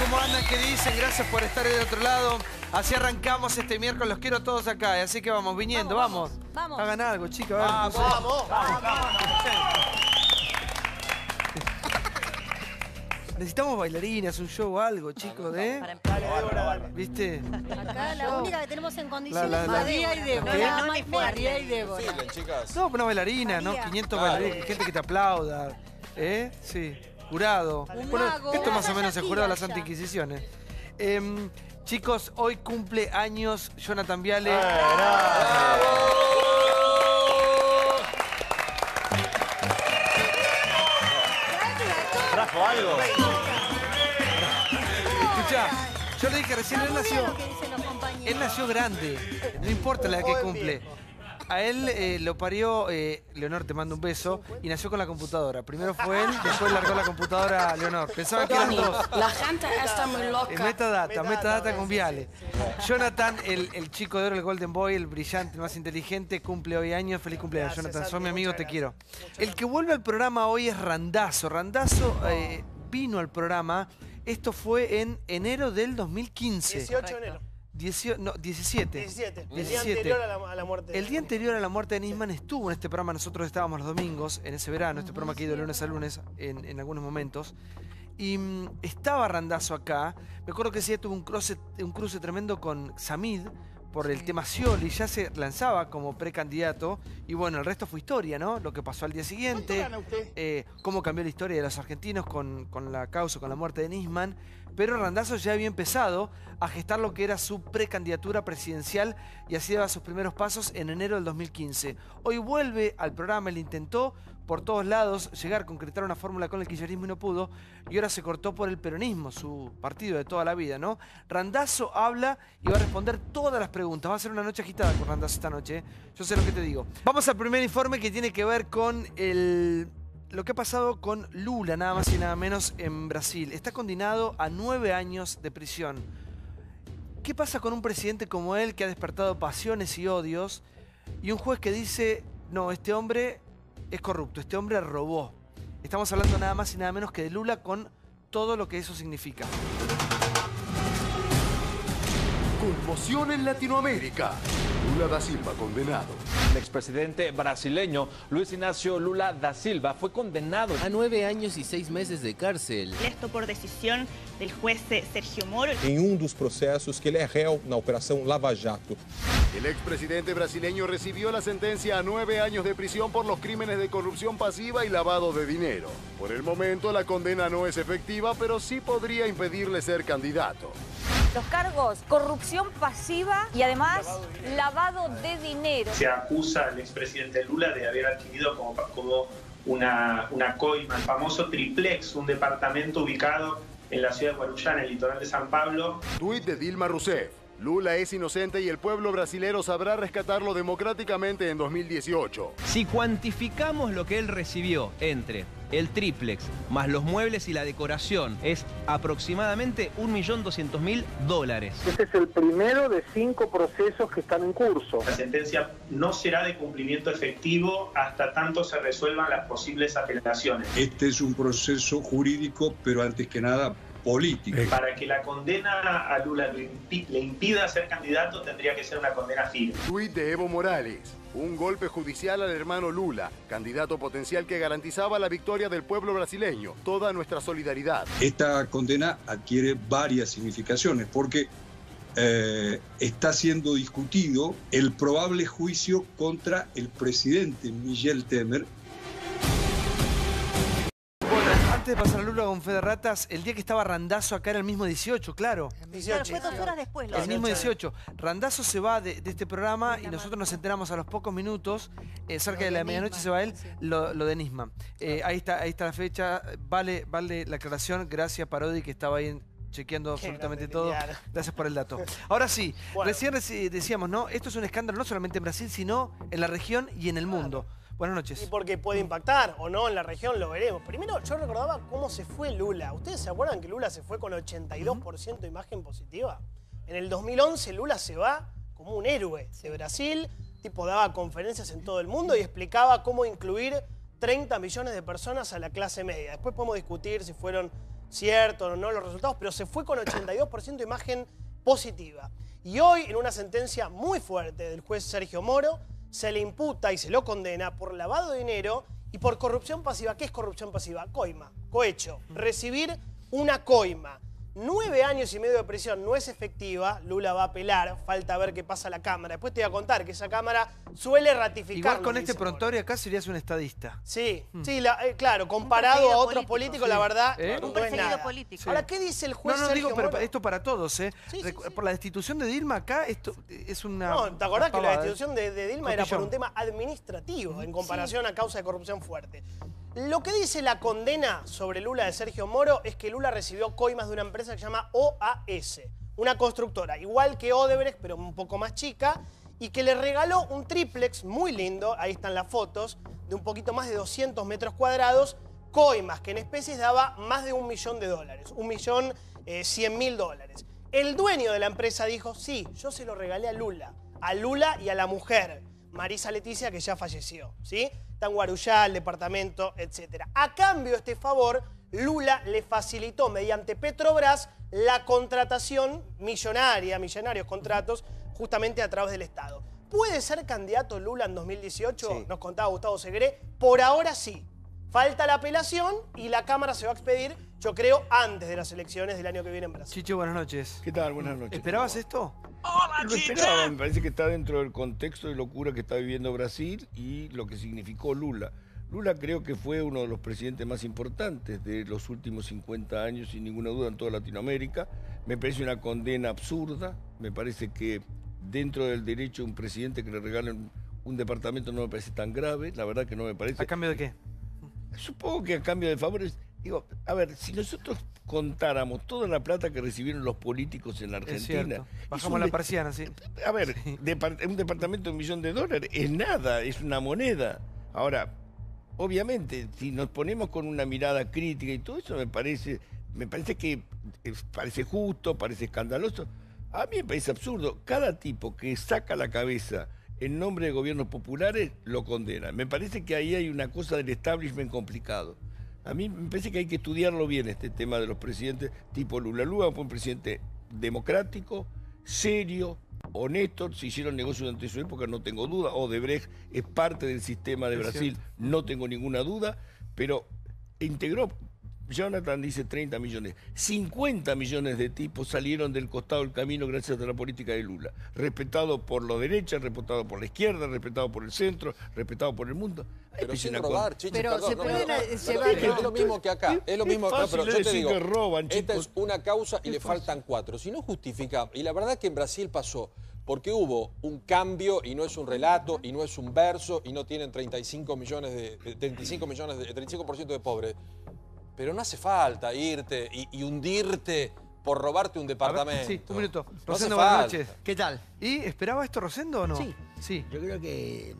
¿Cómo andan? ¿Qué dicen? Gracias por estar del otro lado. Así arrancamos este miércoles. Los quiero a todos acá. Así que vamos, viniendo, vamos. Hagan algo, chicos. Vamos. Necesitamos bailarinas, un show o algo, chicos, ¿eh? ¿Viste? Acá la única que tenemos en condiciones La- es María y Débora. María y Débora. No, una bailarina, ¿no? María. 500 bailarinas, gente que te aplauda. ¿Eh? Sí. Jurado. Un Bueno, mago. esto más o menos es Una jurado de las ya. Santas Inquisiciones. Chicos, hoy cumple años Jonathan Viale. ¿Trajo algo? Escuchá, yo le dije recién, Está muy bien lo que dicen los compañeros. él nació grande, no importa la edad que cumple. A él lo parió, Leonor, te mando un beso, y nació con la computadora. Primero fue él, después largó la computadora a Leonor. Pensaba que eran dos. La gente está muy loca. Metadata con Viale. Jonathan, el chico de oro, el Golden Boy, el brillante, el más inteligente, cumple hoy años. Feliz cumpleaños, Gracias, Jonathan. Sos mi Santi, amigo, muchas te quiero. gracias. El que vuelve al programa hoy es Randazzo. Randazzo vino al programa. Esto fue en enero del 2015. 18 de enero. 17. 17. El día anterior a la muerte. El día anterior a la muerte de Nisman estuvo en este programa. Nosotros estábamos los domingos, en ese verano, este programa que ha ido de lunes a lunes en algunos momentos. Y estaba Randazzo acá. Me acuerdo que ese día tuvo un cruce tremendo con Samid por el tema Scioli. Ya se lanzaba como precandidato. Y bueno, el resto fue historia, ¿no? Lo que pasó al día siguiente. ¿Cuánto gana usted? Cómo cambió la historia de los argentinos con la causa, con la muerte de Nisman. Pero Randazzo ya había empezado a gestar lo que era su precandidatura presidencial y así daba sus primeros pasos en enero del 2015. Hoy vuelve al programa, él intentó por todos lados llegar a concretar una fórmula con el kirchnerismo y no pudo, y ahora se cortó por el peronismo, su partido de toda la vida, ¿no? Randazzo habla y va a responder todas las preguntas. Va a ser una noche agitada con Randazzo esta noche, ¿eh? Yo sé lo que te digo. Vamos al primer informe que tiene que ver con lo que ha pasado con Lula, nada más y nada menos, en Brasil. Está condenado a 9 años de prisión. ¿Qué pasa con un presidente como él que ha despertado pasiones y odios y un juez que dice, no, este hombre es corrupto, este hombre robó? Estamos hablando nada más y nada menos que de Lula con todo lo que eso significa. Conmoción en Latinoamérica. Lula da Silva condenado. El expresidente brasileño Luis Inácio Lula da Silva fue condenado a 9 años y 6 meses de cárcel. Esto por decisión del juez Sergio Moro. Em dos processos que ele é réu na Operação Lava Jato. El expresidente brasileño recibió la sentencia a 9 años de prisión por los crímenes de corrupción pasiva y lavado de dinero. Por el momento la condena no es efectiva, pero sí podría impedirle ser candidato. Los cargos, corrupción pasiva y además lavado de dinero. Se acusa al expresidente Lula de haber adquirido como una coima, el famoso triplex, un departamento ubicado en la ciudad de Guarujá, en el litoral de San Pablo. Tuit de Dilma Rousseff. Lula es inocente y el pueblo brasilero sabrá rescatarlo democráticamente en 2018. Si cuantificamos lo que él recibió entre el triplex más los muebles y la decoración, es aproximadamente $1.200.000. Este es el primero de 5 procesos que están en curso. La sentencia no será de cumplimiento efectivo hasta tanto se resuelvan las posibles apelaciones. Este es un proceso jurídico, pero antes que nada político. Para que la condena a Lula le impida ser candidato, tendría que ser una condena firme. Tuit de Evo Morales. Un golpe judicial al hermano Lula, candidato potencial que garantizaba la victoria del pueblo brasileño. Toda nuestra solidaridad. Esta condena adquiere varias significaciones porque está siendo discutido el probable juicio contra el presidente Michel Temer. Antes de pasar a Lula con Fe de Ratas, el día que estaba Randazzo acá era el mismo 18, claro. Claro, fue 2 horas después. El mismo 18. Randazzo se va de este programa y nosotros nos enteramos a los pocos minutos, cerca de la medianoche se va él, lo de Nisman. Ahí está la fecha, vale la aclaración, gracias Parodi que estaba ahí chequeando absolutamente todo. Gracias por el dato. Ahora sí, recién decíamos, ¿no? Esto es un escándalo no solamente en Brasil, sino en la región y en el mundo. Buenas noches. Y porque puede impactar o no en la región, lo veremos. Primero, yo recordaba cómo se fue Lula. ¿Ustedes se acuerdan que Lula se fue con 82% de imagen positiva? En el 2011 Lula se va como un héroe de Brasil, tipo daba conferencias en todo el mundo y explicaba cómo incluir 30 millones de personas a la clase media. Después podemos discutir si fueron cierto o no los resultados, pero se fue con 82% de imagen positiva. Y hoy, en una sentencia muy fuerte del juez Sergio Moro, se le imputa y se lo condena por lavado de dinero y por corrupción pasiva. ¿Qué es corrupción pasiva? Coima, cohecho, recibir una coima. 9 años y medio de prisión no es efectiva, Lula va a apelar, falta ver qué pasa a la Cámara. Después te voy a contar que esa Cámara suele ratificar. Igual con este prontuario acá serías un estadista. Sí, sí, claro, comparado a otros políticos, la verdad, Un no es perseguido nada. político. Ahora, ¿qué dice el juez No, Sergio digo, pero Moro? esto para todos, ¿eh? Sí, sí, sí. Por la destitución de Dilma acá, esto es una... No, ¿te acordás que la pavada, destitución de Dilma era por Cotillón. un tema administrativo en comparación a causa de corrupción fuerte? Lo que dice la condena sobre Lula de Sergio Moro es que Lula recibió coimas de una empresa que se llama OAS, una constructora, igual que Odebrecht, pero un poco más chica, y que le regaló un triplex muy lindo, ahí están las fotos, de un poquito más de 200 metros cuadrados, coimas, que en especies daba más de $1 millón, $1.100.000. El dueño de la empresa dijo, sí, yo se lo regalé a Lula y a la mujer, Marisa Leticia, que ya falleció, ¿sí? Está en Guarujá, el departamento, etc. A cambio de este favor, Lula le facilitó mediante Petrobras la contratación millonaria, millonarios contratos, justamente a través del Estado. ¿Puede ser candidato Lula en 2018? Sí. Nos contaba Gustavo Segré. Por ahora sí. Falta la apelación y la Cámara se va a expedir, yo creo, antes de las elecciones del año que viene en Brasil. Chicho, buenas noches. ¿Qué tal? Buenas noches. ¿Esperabas esto? Lo esperaba, me parece que está dentro del contexto de locura que está viviendo Brasil y lo que significó Lula. Lula creo que fue uno de los presidentes más importantes de los últimos 50 años, sin ninguna duda, en toda Latinoamérica. Me parece una condena absurda, me parece que dentro del derecho de un presidente que le regalen un departamento no me parece tan grave, la verdad que no me parece. ¿A cambio de qué? Supongo que a cambio de favores, digo, a ver, si nosotros contáramos toda la plata que recibieron los políticos en la Argentina. Bajamos la persiana, sí. A ver, un departamento de $1 millón es nada, es una moneda. Ahora, obviamente, si nos ponemos con una mirada crítica y todo eso, me parece que parece justo, parece escandaloso. A mí me parece absurdo. Cada tipo que saca la cabeza en nombre de gobiernos populares lo condena. Me parece que ahí hay una cosa del establishment complicado. A mí me parece que hay que estudiarlo bien este tema de los presidentes tipo Lula. Lula fue un presidente democrático, serio, honesto, se hicieron negocios durante su época, no tengo duda. Odebrecht es parte del sistema de Brasil, no tengo ninguna duda, pero integró. Jonathan dice 30 millones. 50 millones de tipos salieron del costado del camino gracias a la política de Lula. Respetado por la derecha, respetado por la izquierda, respetado por el centro, respetado por el mundo. Pero sin robar, Chicho, pero perdón, se pueden llevar... Es lo mismo que acá. Es lo mismo acá, pero yo te digo, que roban, esta es una causa y le faltan 4. Si no justifica, y la verdad que en Brasil pasó, porque hubo un cambio y no es un relato y no es un verso y no tienen 35% de pobres. Pero no hace falta irte y hundirte por robarte un departamento. Sí, un minuto. No hace Rosendo, buenas falta. noches. ¿Qué tal? ¿Y esperaba esto Rosendo o no? Sí. Sí. Yo creo que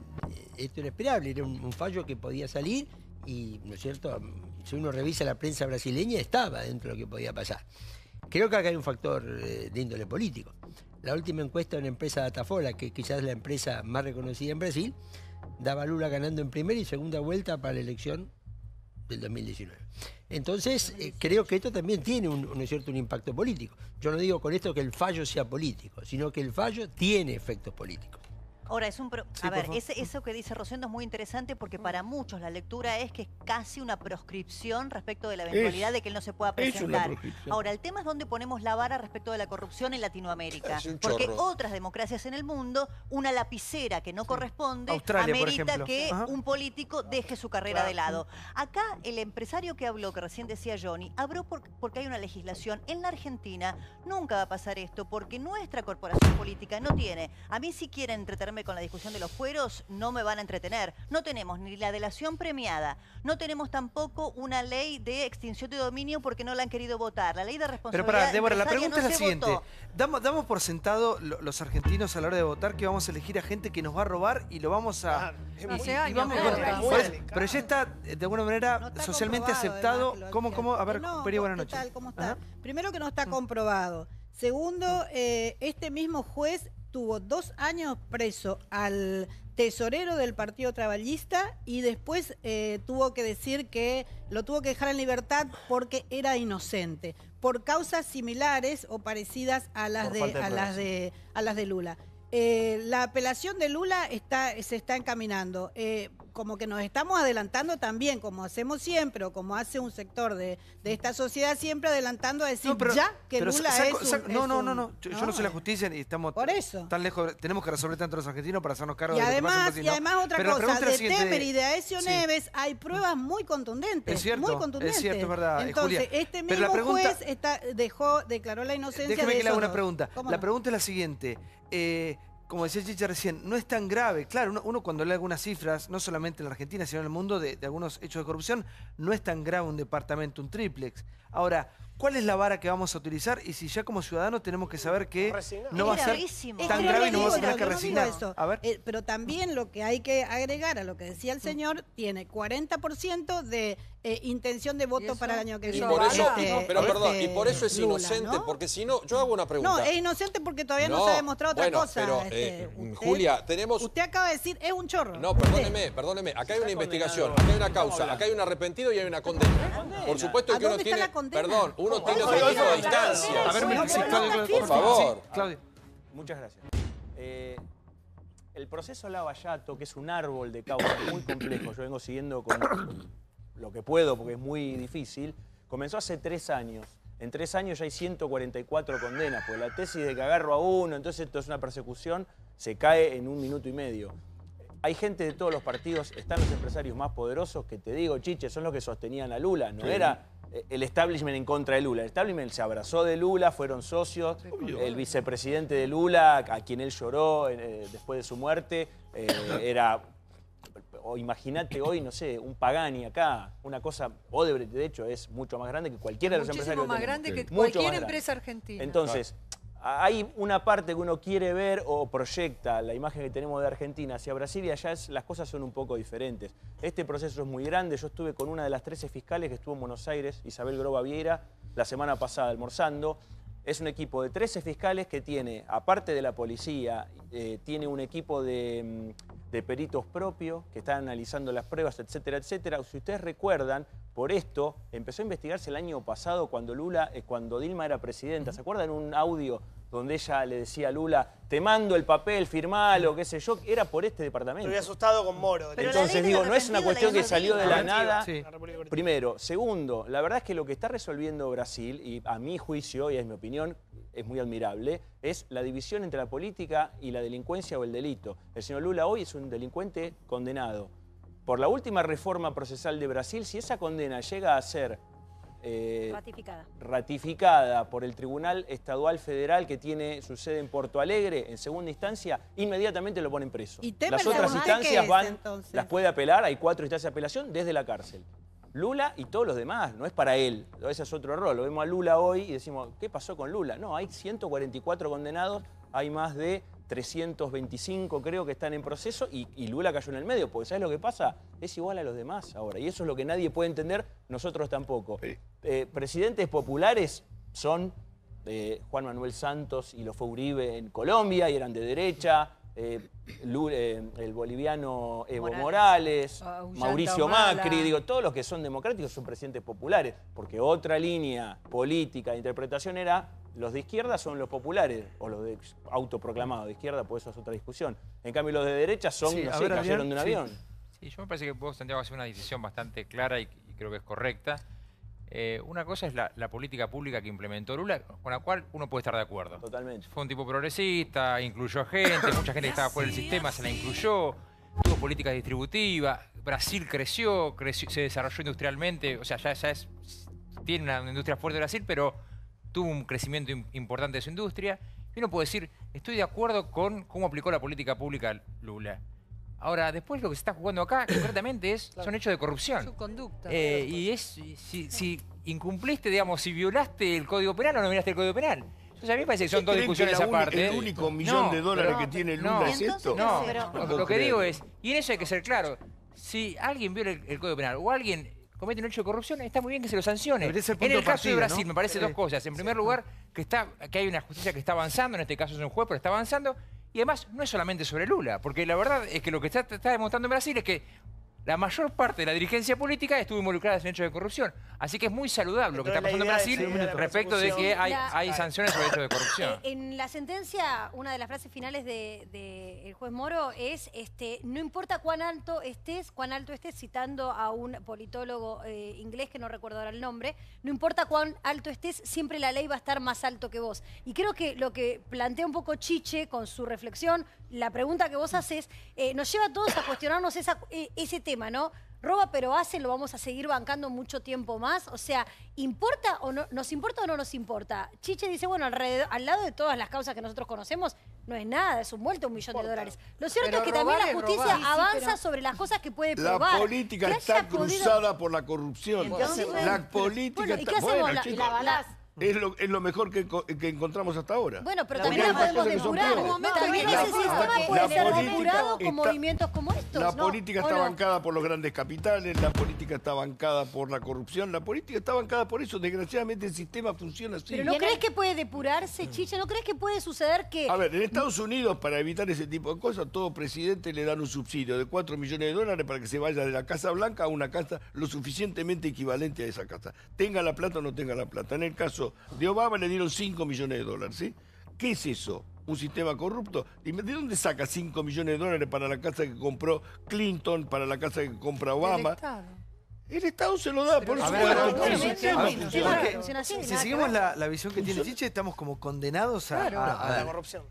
esto era esperable, era un fallo que podía salir y, ¿no es cierto?, si uno revisa la prensa brasileña, estaba dentro de lo que podía pasar. Creo que acá hay un factor de índole político. La última encuesta de una empresa Datafolha, que quizás es la empresa más reconocida en Brasil, daba a Lula ganando en primera y segunda vuelta para la elección del 2019. Entonces, creo que esto también tiene un impacto político. Yo no digo con esto que el fallo sea político, sino que el fallo tiene efectos políticos. Ahora, a ver, eso que dice Rosendo es muy interesante porque para muchos la lectura es que es casi una proscripción respecto de la eventualidad de que él no se pueda presentar. Ahora, el tema es dónde ponemos la vara respecto de la corrupción en Latinoamérica. Porque otras democracias en el mundo, una lapicera que no corresponde, Australia, amerita que un político deje su carrera de lado. Acá, el empresario que habló, que recién decía Johnny, habló porque hay una legislación. En la Argentina nunca va a pasar esto porque nuestra corporación política no tiene. A mí si quieren entretenerme con la discusión de los fueros, no me van a entretener. No tenemos ni la delación premiada, no tenemos tampoco una ley de extinción de dominio porque no la han querido votar. La ley de responsabilidad Pero para, Débora, la pregunta no es la siguiente. votó. Damos por sentado los argentinos a la hora de votar que vamos a elegir a gente que nos va a robar y lo vamos a... Pero ya está, de alguna manera, socialmente aceptado. ¿Cómo? A ver, Peri, buenas noches. ¿Qué tal? ¿Cómo está? Primero que no está comprobado. Segundo, este mismo juez tuvo 2 años preso al tesorero del Partido Trabajista y después tuvo que decir que lo tuvo que dejar en libertad porque era inocente, por causas similares o parecidas a las de Lula. La apelación de Lula se está encaminando. Como que nos estamos adelantando también, como hacemos siempre, o como hace un sector de esta sociedad, siempre adelantando a decir que Lula yo no soy la justicia y estamos tan lejos, tenemos que resolver tanto los argentinos para hacernos cargo de lo que pasa en y además otra cosa, de Temer y de Aécio Neves hay pruebas muy contundentes. Es cierto, es verdad. Entonces, Julia, este mismo juez declaró la inocencia déjeme de que le haga esos una pregunta. La pregunta es la siguiente. Como decía Chicha recién, no es tan grave. Claro, uno cuando lee algunas cifras, no solamente en la Argentina, sino en el mundo, de algunos hechos de corrupción, no es tan grave un departamento, un triplex. Ahora, ¿cuál es la vara que vamos a utilizar? Y si ya como ciudadanos tenemos que saber que no va a ser tan grave y no vamos a tener que resignar. A ver. Pero también lo que hay que agregar a lo que decía el señor, tiene 40% de intención de voto para el año que viene. Por eso, perdón, y por eso es Lula, inocente, ¿no? Porque si no, yo hago una pregunta. No, es inocente porque todavía no se ha demostrado otra cosa. Pero, Julia, tenemos... Usted acaba de decir, es un chorro. No, perdóneme. Acá hay una investigación, acá hay una causa, acá hay un arrepentido y hay una condena. Por supuesto que uno tiene... Perdón, uno tiene otro tipo de instancias. A ver, por favor. Claudio. Muchas gracias. El proceso Lavallato, que es un árbol de causas muy complejo, yo vengo siguiendo con lo que puedo porque es muy difícil, comenzó hace 3 años. En 3 años ya hay 144 condenas, porque la tesis de que agarro a uno, entonces esto es una persecución, se cae en 1 minuto y medio. Hay gente de todos los partidos, están los empresarios más poderosos que te digo, Chiche, son los que sostenían a Lula, no era el establishment en contra de Lula. El establishment se abrazó de Lula, fueron socios, el vicepresidente de Lula, a quien él lloró después de su muerte, era... O imagínate hoy, no sé, un Pagani acá, una cosa, Odebrecht de hecho es mucho más grande que cualquiera de los empresarios. Muchísimo más grande que cualquier empresa argentina. Entonces, hay una parte que uno quiere ver o proyecta la imagen que tenemos de Argentina hacia Brasil y allá las cosas son un poco diferentes. Este proceso es muy grande, yo estuve con una de las 13 fiscales que estuvo en Buenos Aires, Isabel Groba Vieira, la semana pasada almorzando. Es un equipo de 13 fiscales que tiene, aparte de la policía, tiene un equipo de peritos propios que están analizando las pruebas, etcétera, etcétera. Si ustedes recuerdan, por esto empezó a investigarse el año pasado cuando Dilma era presidenta. ¿Se acuerdan un audio donde ella le decía a Lula, te mando el papel, firmalo, qué sé yo? Era por este departamento. Estoy asustado con Moro. Entonces digo, no es una cuestión que salió de la nada. Primero. Segundo, la verdad es que lo que está resolviendo Brasil, y a mi juicio, y es mi opinión, es muy admirable, es la división entre la política y la delincuencia o el delito. El señor Lula hoy es un delincuente condenado. Por la última reforma procesal de Brasil, si esa condena llega a ser ratificada por el Tribunal Estadual Federal que tiene su sede en Porto Alegre, en segunda instancia, inmediatamente lo ponen preso. Las otras instancias las puede apelar, hay 4 instancias de apelación desde la cárcel. Lula y todos los demás, no es para él, ese es otro error. Lo vemos a Lula hoy y decimos, ¿qué pasó con Lula? No, hay 144 condenados, hay más de 325 creo que están en proceso y Lula cayó en el medio, porque ¿sabes lo que pasa? Es igual a los demás ahora y eso es lo que nadie puede entender, nosotros tampoco. Presidentes populares son Juan Manuel Santos y lo fue Uribe en Colombia y eran de derecha, el boliviano Evo Morales, Mauricio Macri, digo, todos los que son democráticos son presidentes populares, porque otra línea política de interpretación era los de izquierda son los populares, o los de autoproclamados de izquierda, pues eso es otra discusión. En cambio los de derecha son, no sé, cayeron de un avión. Sí, yo me parece que vos, Santiago, hacer una decisión bastante clara y creo que es correcta. Una cosa es la política pública que implementó Lula, con la cual uno puede estar de acuerdo. Totalmente. Fue un tipo progresista, incluyó gente, mucha gente que estaba fuera del sistema se la incluyó, tuvo políticas distributivas, Brasil creció, se desarrolló industrialmente, o sea, tiene una industria fuerte Brasil, pero tuvo un crecimiento importante de su industria. Y uno puede decir, estoy de acuerdo con cómo aplicó la política pública Lula. Ahora, después lo que se está jugando acá, concretamente, son hechos de corrupción. Su conducta. Y es, si incumpliste, digamos, si violaste el Código Penal o no violaste el Código Penal. Entonces a mí me parece que son dos discusiones aparte. ¿El único millón de dólares que tiene Lula es esto? No, lo que digo es, y en eso hay que ser claro, si alguien viola el Código Penal o alguien comete un hecho de corrupción, está muy bien que se lo sancione. En el caso de Brasil, me parece dos cosas. En primer lugar, que hay una justicia que está avanzando, en este caso es un juez, pero está avanzando. Y además, no es solamente sobre Lula, porque la verdad es que lo que está demostrando en Brasil es que la mayor parte de la dirigencia política estuvo involucrada en hechos de corrupción. Así que es muy saludable lo que está pasando en Brasil respecto de que hay sanciones sobre hechos de corrupción. En la sentencia, una de las frases finales del juez Moro es, no importa cuán alto estés, citando a un politólogo inglés que no recuerdo ahora el nombre, no importa cuán alto estés, siempre la ley va a estar más alto que vos. Y creo que lo que plantea un poco Chiche con su reflexión, la pregunta que vos haces, nos lleva a todos a cuestionarnos ese tema, ¿no? Roba pero hace, lo vamos a seguir bancando mucho tiempo más. O sea, ¿importa o no nos importa? Chiche dice, bueno, al lado de todas las causas que nosotros conocemos, no es nada, es un vuelto $1 millón. Lo cierto es que también la justicia avanza sobre las cosas que puede probar. La política está cruzada por la corrupción. La política está... Bueno, ¿la avalás? Es lo mejor que encontramos hasta ahora. Bueno, pero también la podemos depurar. También ese sistema puede ser depurado con movimientos como estos. La política está bancada por los grandes capitales, la política está bancada por la corrupción, la política está bancada por eso. Desgraciadamente el sistema funciona así. ¿Pero no crees que puede depurarse, Chicha? ¿No crees que puede suceder que...? A ver, en Estados Unidos, para evitar ese tipo de cosas, todo presidente le dan un subsidio de $4 millones para que se vaya de la Casa Blanca a una casa lo suficientemente equivalente a esa casa. Tenga la plata o no tenga la plata. En el caso de Obama le dieron $5 millones, ¿sí? ¿Qué es eso? ¿Un sistema corrupto? Dime, ¿de dónde saca $5 millones para la casa que compró Clinton, para la casa que compra Obama? El Estado se lo da, por eso. Si seguimos la visión que tiene Chiche, estamos como condenados a la corrupción.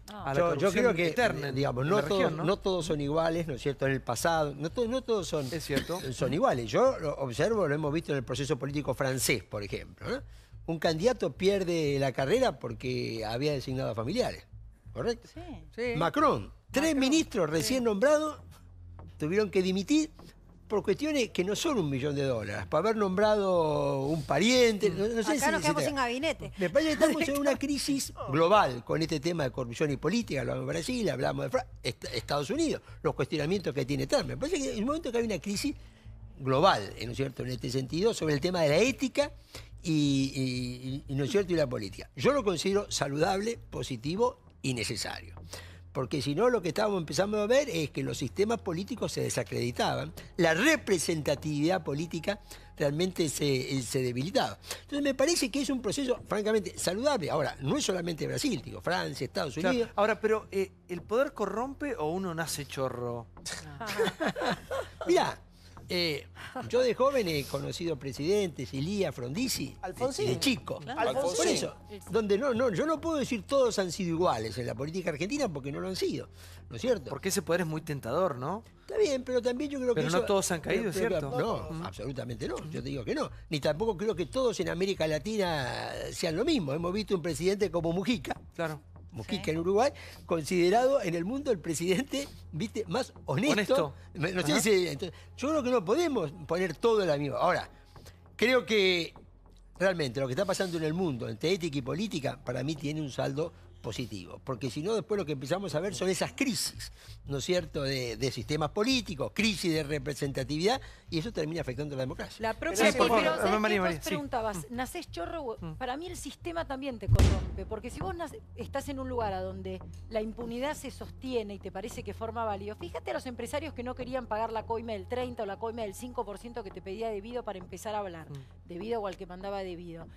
Yo creo que, digamos, no todos son iguales, ¿no es cierto? En el pasado, no todos son iguales. Yo lo observo, lo hemos visto en el proceso político francés, por ejemplo, ¿no? Un candidato pierde la carrera porque había designado a familiares, ¿correcto? Sí. Macron, 3 ministros recién nombrados tuvieron que dimitir por cuestiones que no son $1 millón, por haber nombrado un pariente. No sé Acá nos quedamos sin gabinete. Me parece que estamos en una crisis global con este tema de corrupción y política. Hablamos de Brasil, hablamos de Estados Unidos, los cuestionamientos que tiene Trump. Me parece que es un momento que hay una crisis global, ¿no es cierto?, en este sentido, sobre el tema de la ética ¿no es cierto?, y la política. Yo lo considero saludable, positivo y necesario. Porque si no, lo que estábamos empezando a ver es que los sistemas políticos se desacreditaban, la representatividad política realmente se debilitaba. Entonces me parece que es un proceso francamente saludable. Ahora, no es solamente Brasil, digo, Francia, Estados Unidos. Ahora, pero ¿el poder corrompe o uno nace chorro? Mirá, yo de joven he conocido presidentes, Ilía, Frondizi, de chico. Alfonsín. Por eso, donde yo no puedo decir todos han sido iguales en la política argentina porque no lo han sido, ¿no es cierto? Porque ese poder es muy tentador, ¿no? Está bien, pero también yo creo que pero no todos han caído, ¿cierto? No, absolutamente no. Yo te digo que no. Ni tampoco creo que todos en América Latina sean lo mismo. Hemos visto un presidente como Mujica. Claro. Mujica en Uruguay, considerado en el mundo el presidente, viste, más honesto. No sé si, entonces, yo creo que no podemos poner todo en la misma. Ahora, creo que realmente lo que está pasando en el mundo, entre ética y política, para mí tiene un saldo positivo. Porque si no, después lo que empezamos a ver son esas crisis, ¿no es cierto?, de sistemas políticos, crisis de representatividad, y eso termina afectando a la democracia. La propia vos preguntabas, ¿nacés chorro? Para mí el sistema también te corrompe, porque si vos estás en un lugar a donde la impunidad se sostiene y te parece que forma válido, fíjate a los empresarios que no querían pagar la coima del 30 o la coima del 5% que te pedía debido para empezar a hablar, debido o al que mandaba debido.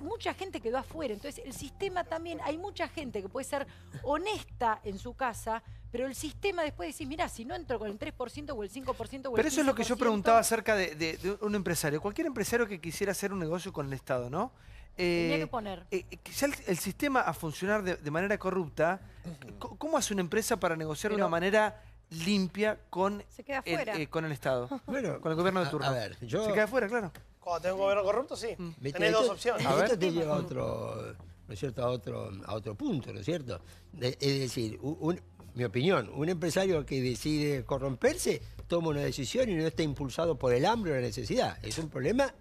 Mucha gente quedó afuera, entonces el sistema también, hay mucha gente que puede ser honesta en su casa, pero el sistema después decís, mirá, si no entro con el 3% o el 5% o el 15%... Pero eso es lo que yo preguntaba acerca de un empresario. Cualquier empresario que quisiera hacer un negocio con el Estado, ¿no? Tenía que poner. Ya el sistema a funcionar de manera corrupta, ¿cómo hace una empresa para negociar de una manera limpia con el Estado? Bueno, con el gobierno de turno. A ver, se queda afuera, claro. Cuando tenés un gobierno corrupto, sí. Tenés dos opciones. Esto te lleva a otro, ¿no es cierto?, a otro punto, ¿no es cierto? Es decir, mi opinión, un empresario que decide corromperse toma una decisión y no está impulsado por el hambre o la necesidad. Es un problema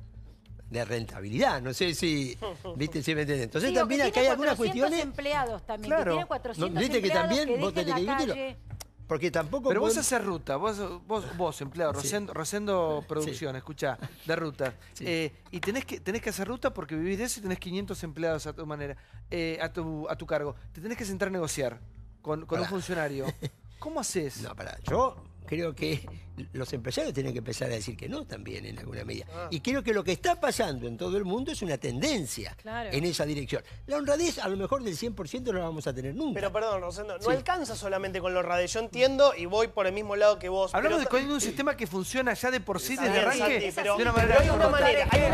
de rentabilidad. No sé si viste, si me entiendes. Entonces también acá hay algunas cuestiones. Empleados también, claro. Que tiene 400 ¿No, viste que también que vos tenés que discutirlo? Porque tampoco. Pero vos haces ruta, vos empleado, Rosendo Producción, escuchá, de ruta. Y tenés que hacer ruta porque vivís de eso y tenés 500 empleados a tu manera, a tu cargo. Te tenés que sentar a negociar con un funcionario. ¿Cómo haces? No, yo creo que los empresarios tienen que empezar a decir que no también en alguna medida. Y creo que lo que está pasando en todo el mundo es una tendencia en esa dirección. La honradez a lo mejor del 100% no la vamos a tener nunca. Pero perdón, Rosendo, no alcanza solamente con la honradez. Yo entiendo y voy por el mismo lado que vos. Hablamos de un sistema que funciona ya de por sí desde arranque. Pero hay una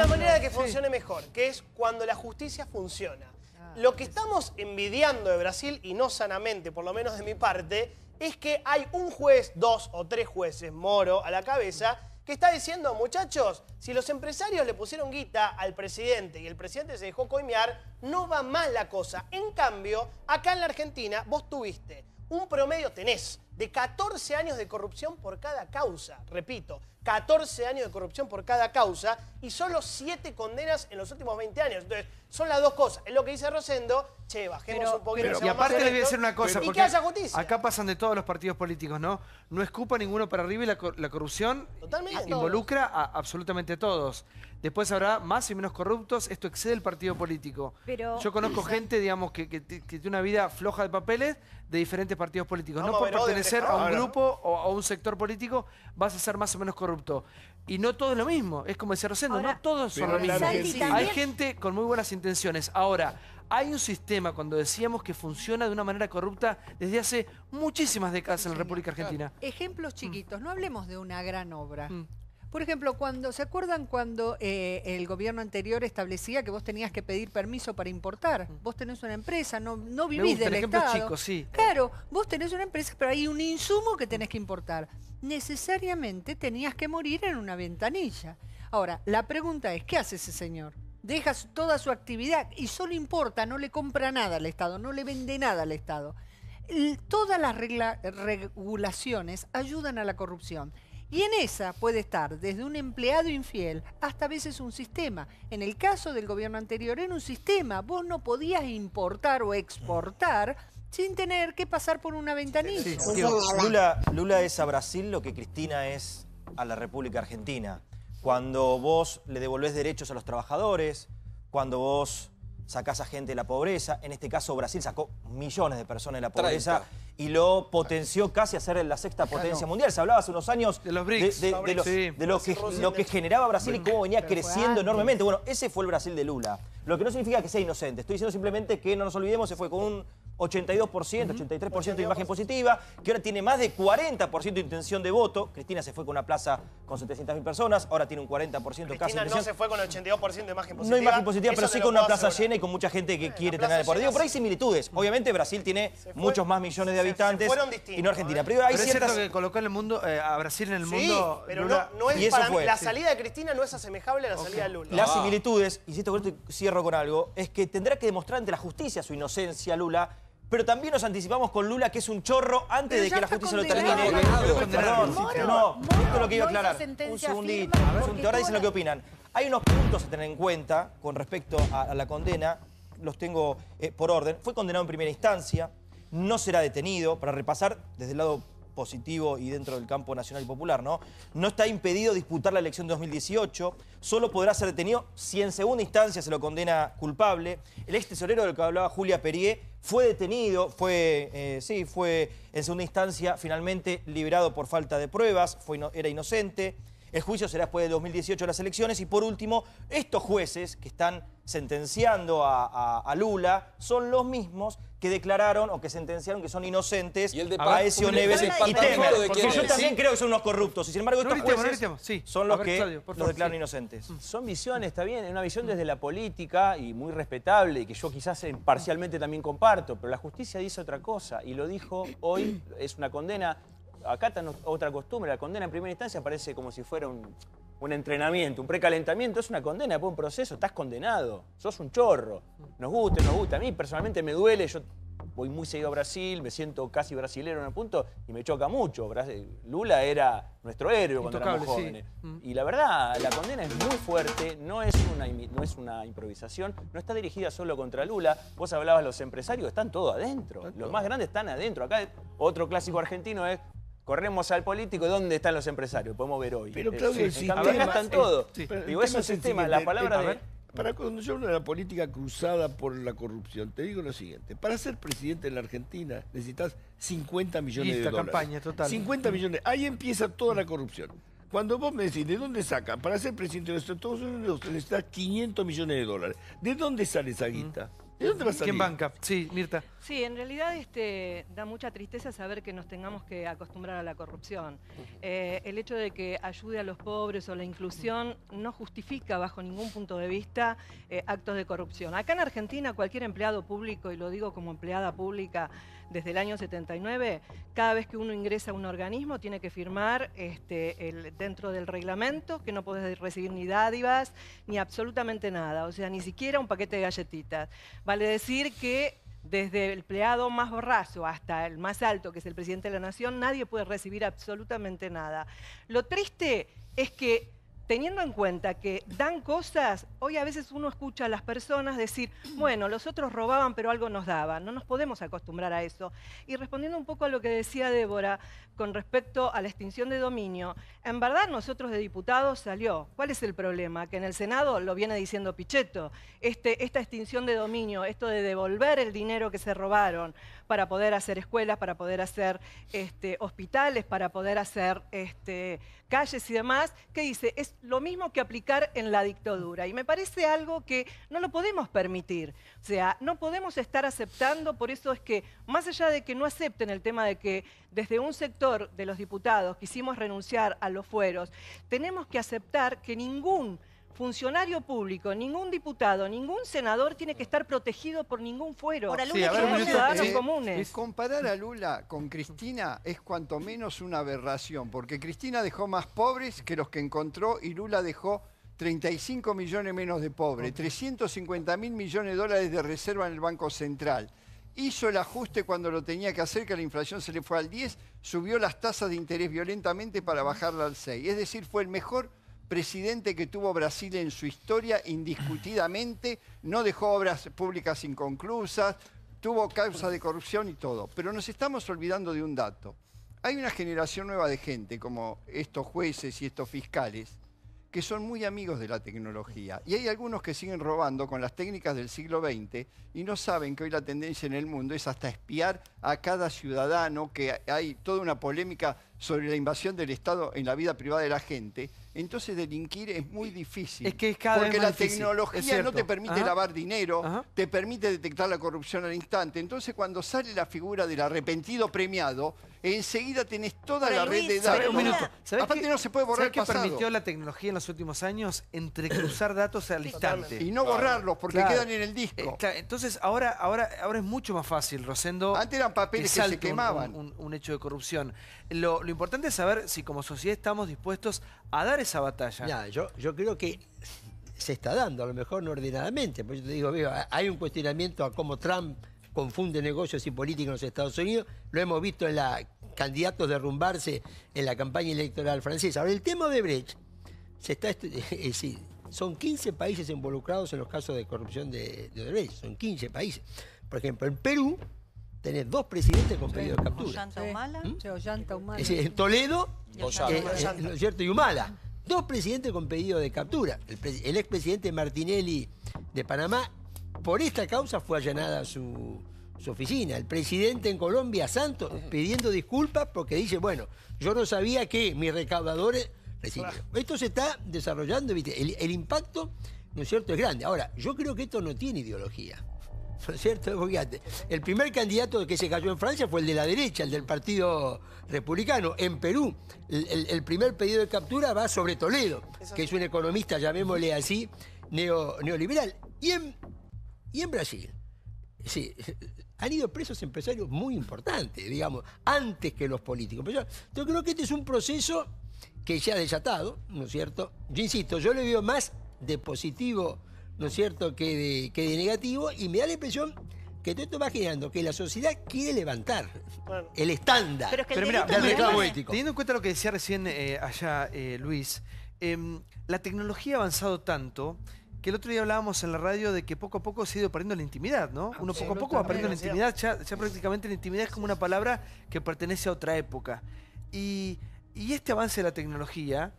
manera de que funcione mejor, que es cuando la justicia funciona. Lo que estamos envidiando de Brasil, y no sanamente, por lo menos de mi parte, es que hay un juez, 2 o 3 jueces, Moro, a la cabeza, que está diciendo, muchachos, si los empresarios le pusieron guita al presidente y el presidente se dejó coimear, no va mal la cosa. En cambio, acá en la Argentina, vos tuviste un promedio, tenés, de 14 años de corrupción por cada causa. Repito, 14 años de corrupción por cada causa y solo 7 condenas en los últimos 20 años. Entonces, son las dos cosas. Es lo que dice Rosendo, che, bajemos un poquito. Y aparte les voy a decir una cosa, y porque que haya justicia. Acá pasan de todos los partidos políticos, ¿no? No escupa ninguno para arriba y la corrupción involucra a absolutamente todos. Después habrá más y menos corruptos, esto excede el partido político. Yo conozco gente, digamos, que tiene una vida floja de papeles de diferentes partidos políticos. No por pertenecer a un grupo o a un sector político vas a ser más o menos corrupto. Y no todo es lo mismo, es como decía Rosendo, no todos son lo mismo. Hay gente con muy buenas intenciones. Ahora, hay un sistema, cuando decíamos que funciona de una manera corrupta desde hace muchísimas décadas en la República Argentina. Ejemplos chiquitos, no hablemos de una gran obra. Por ejemplo, ¿se acuerdan cuando el gobierno anterior establecía que vos tenías que pedir permiso para importar? Vos tenés una empresa, no vivís del Estado. Chico, sí. Claro, vos tenés una empresa, pero hay un insumo que tenés que importar. Necesariamente tenías que morir en una ventanilla. Ahora, la pregunta es, ¿qué hace ese señor? Deja toda su actividad y solo importa, no le compra nada al Estado, no le vende nada al Estado. Todas las regulaciones ayudan a la corrupción. Y en esa puede estar desde un empleado infiel hasta a veces un sistema. En el caso del gobierno anterior era un sistema. Vos no podías importar o exportar sin tener que pasar por una ventanilla. Sí, Lula es a Brasil lo que Cristina es a la República Argentina. Cuando vos le devolvés derechos a los trabajadores, cuando vos sacás a gente de la pobreza, en este caso Brasil sacó millones de personas de la pobreza y lo potenció casi a ser la 6ª potencia mundial. Se hablaba hace unos años de los BRICS, de lo que generaba Brasil y cómo venía creciendo enormemente. Bueno, ese fue el Brasil de Lula. Lo que no significa que sea inocente. Estoy diciendo simplemente que no nos olvidemos, se fue con un 82%, 83% de imagen positiva, que ahora tiene más de 40% de intención de voto. Cristina se fue con una plaza con 700.000 personas, ahora tiene un 40% casi de intención. No se fue con 82% de imagen positiva. No imagen positiva, pero sí con una plaza llena y con mucha gente que quiere tener el poder. Digo, pero hay similitudes. Obviamente Brasil tiene muchos más millones de habitantes y no Argentina. Pero hay ciertas... es cierto que colocó en el mundo, a Brasil en el mundo... pero no es para mí, la salida de Cristina no es asemejable a la salida de Lula. Las similitudes, insisto con esto y cierro con algo, es que tendrá que demostrar ante la justicia su inocencia Lula, pero también nos anticipamos con Lula que es un chorro antes de que la justicia lo termine. Perdón, no, esto es lo que iba a aclarar. Un segundito, ahora dicen lo que opinan. Hay unos puntos a tener en cuenta con respecto a la condena, los tengo por orden. Fue condenado en primera instancia, no será detenido, para repasar desde el lado positivo y dentro del campo nacional y popular, ¿no? No está impedido disputar la elección de 2018, solo podrá ser detenido si en segunda instancia se lo condena culpable. El ex tesorero del que hablaba Julia Perier fue detenido, fue en segunda instancia finalmente liberado por falta de pruebas, era inocente. El juicio será después de 2018 las elecciones. Y por último, estos jueces que están sentenciando a Lula son los mismos que declararon o que sentenciaron que son inocentes a Ezio Neves y Temer. Porque yo también creo que son unos corruptos. Y sin embargo, estos jueces son los que los declaran inocentes. Son visiones, está bien, es una visión desde la política y muy respetable y que yo quizás parcialmente también comparto. Pero la justicia dice otra cosa y lo dijo hoy, es una condena. Acá está otra costumbre, la condena en primera instancia parece como si fuera un entrenamiento, un precalentamiento, es una condena, después un proceso, estás condenado, sos un chorro, nos gusta, a mí personalmente me duele, yo voy muy seguido a Brasil, me siento casi brasilero en un punto y me choca mucho, Lula era nuestro héroe cuando éramos jóvenes, y la verdad, la condena es muy fuerte, no es una improvisación, no está dirigida solo contra Lula, vos hablabas de los empresarios, están todos adentro, los más grandes están adentro, acá otro clásico argentino es corremos al político, ¿dónde están los empresarios? Podemos ver hoy. Pero Claudio, el sistema... Acá están todos. Digo, es un sistema, la palabra de... Para cuando yo hablo de la política cruzada por la corrupción, te digo lo siguiente. Para ser presidente en la Argentina necesitas 50 millones de dólares. Campaña total. 50 millones. Ahí empieza toda la corrupción. Cuando vos me decís, ¿de dónde sacan? Para ser presidente de los Estados Unidos necesitas 500 millones de dólares. ¿De dónde sale esa guita? ¿De dónde va a salir? ¿Quién banca? Sí, Mirta. Sí, en realidad da mucha tristeza saber que nos tengamos que acostumbrar a la corrupción. El hecho de que ayude a los pobres o la inclusión no justifica bajo ningún punto de vista actos de corrupción. Acá en Argentina cualquier empleado público, y lo digo como empleada pública desde el año 79, cada vez que uno ingresa a un organismo tiene que firmar dentro del reglamento que no podés recibir ni dádivas ni absolutamente nada, o sea, ni siquiera un paquete de galletitas. Vale decir que desde el empleado más borracho hasta el más alto, que es el presidente de la Nación, nadie puede recibir absolutamente nada. Lo triste es que, teniendo en cuenta que dan cosas, hoy a veces uno escucha a las personas decir, bueno, los otros robaban pero algo nos daban, no nos podemos acostumbrar a eso. Y respondiendo un poco a lo que decía Débora con respecto a la extinción de dominio, en verdad nosotros de diputados salió. ¿Cuál es el problema? Que en el Senado lo viene diciendo Pichetto, esta extinción de dominio, esto de devolver el dinero que se robaron para poder hacer escuelas, para poder hacer hospitales, para poder hacer calles y demás, ¿qué dice? Es lo mismo que aplicar en la dictadura. Y me parece algo que no lo podemos permitir. O sea, no podemos estar aceptando, por eso es que, más allá de que no acepten el tema de que desde un sector de los diputados quisimos renunciar a los fueros, tenemos que aceptar que ningún funcionario público, ningún diputado, ningún senador tiene que estar protegido por ningún fuero. Por somos ciudadanos comunes. Comparar a Lula con Cristina es cuanto menos una aberración, porque Cristina dejó más pobres que los que encontró y Lula dejó 35 millones menos de pobres, 350.000 millones de dólares de reserva en el Banco Central. Hizo el ajuste cuando lo tenía que hacer, que la inflación se le fue al 10, subió las tasas de interés violentamente para bajarla al 6. Es decir, fue el mejor presidente que tuvo Brasil en su historia, indiscutidamente, no dejó obras públicas inconclusas, tuvo causa de corrupción y todo. Pero nos estamos olvidando de un dato. Hay una generación nueva de gente, como estos jueces y estos fiscales, que son muy amigos de la tecnología. Y hay algunos que siguen robando con las técnicas del siglo XX y no saben que hoy la tendencia en el mundo es hasta espiar a cada ciudadano, que hay toda una polémica sobre la invasión del Estado en la vida privada de la gente. Entonces delinquir es muy difícil. Es que es cada vez más la difícil. tecnología no te permite lavar dinero, te permite detectar la corrupción al instante. Entonces cuando sale la figura del arrepentido premiado, enseguida tenés toda la red de datos. Un minuto. Aparte no se puede borrar el pasado. ¿Sabés qué permitió la tecnología en los últimos años? Entrecruzar datos al instante. Y no borrarlos porque quedan en el disco. Entonces ahora es mucho más fácil, Rosendo. Antes eran papeles que se quemaban. Un hecho de corrupción. Lo importante es saber si como sociedad estamos dispuestos a dar esa batalla. Ya, yo creo que se está dando, a lo mejor no ordenadamente. Por eso te digo, hay un cuestionamiento a cómo Trump confunde negocios y política en los Estados Unidos. Lo hemos visto en candidatos derrumbarse en la campaña electoral francesa. Ahora, el tema de Brecht, son 15 países involucrados en los casos de corrupción de Brecht. Son 15 países. Por ejemplo, en Perú tenés 2 presidentes con pedido de captura. Ollanta Humala. Es decir, en Toledo, ¿no es cierto? Y Humala. 2 presidentes con pedido de captura. El expresidente Martinelli de Panamá, por esta causa fue allanada su oficina. El presidente en Colombia, Santos, pidiendo disculpas porque dice, bueno, yo no sabía que mis recaudadores recibían. Esto se está desarrollando, ¿viste? El impacto, ¿no es cierto?, es grande. Ahora, yo creo que esto no tiene ideología. ¿No es cierto? Porque el primer candidato que se cayó en Francia fue el de la derecha, el del Partido Republicano. En Perú, el primer pedido de captura va sobre Toledo, que es un economista, llamémosle así, neoliberal. Y en Brasil, sí, han ido presos empresarios muy importantes, digamos, antes que los políticos. Pero yo creo que este es un proceso que se ha desatado, ¿no es cierto? Yo insisto, yo le veo más de positivo, ¿no es cierto?, que de negativo, y me da la impresión que todo esto va generando que la sociedad quiere levantar el estándar del reclamo ético. Teniendo en cuenta lo que decía recién allá Luis, la tecnología ha avanzado tanto que el otro día hablábamos en la radio de que poco a poco se ha ido perdiendo la intimidad, ¿no? Uno poco a poco va perdiendo la intimidad, ya prácticamente la intimidad es como una palabra que pertenece a otra época. Y este avance de la tecnología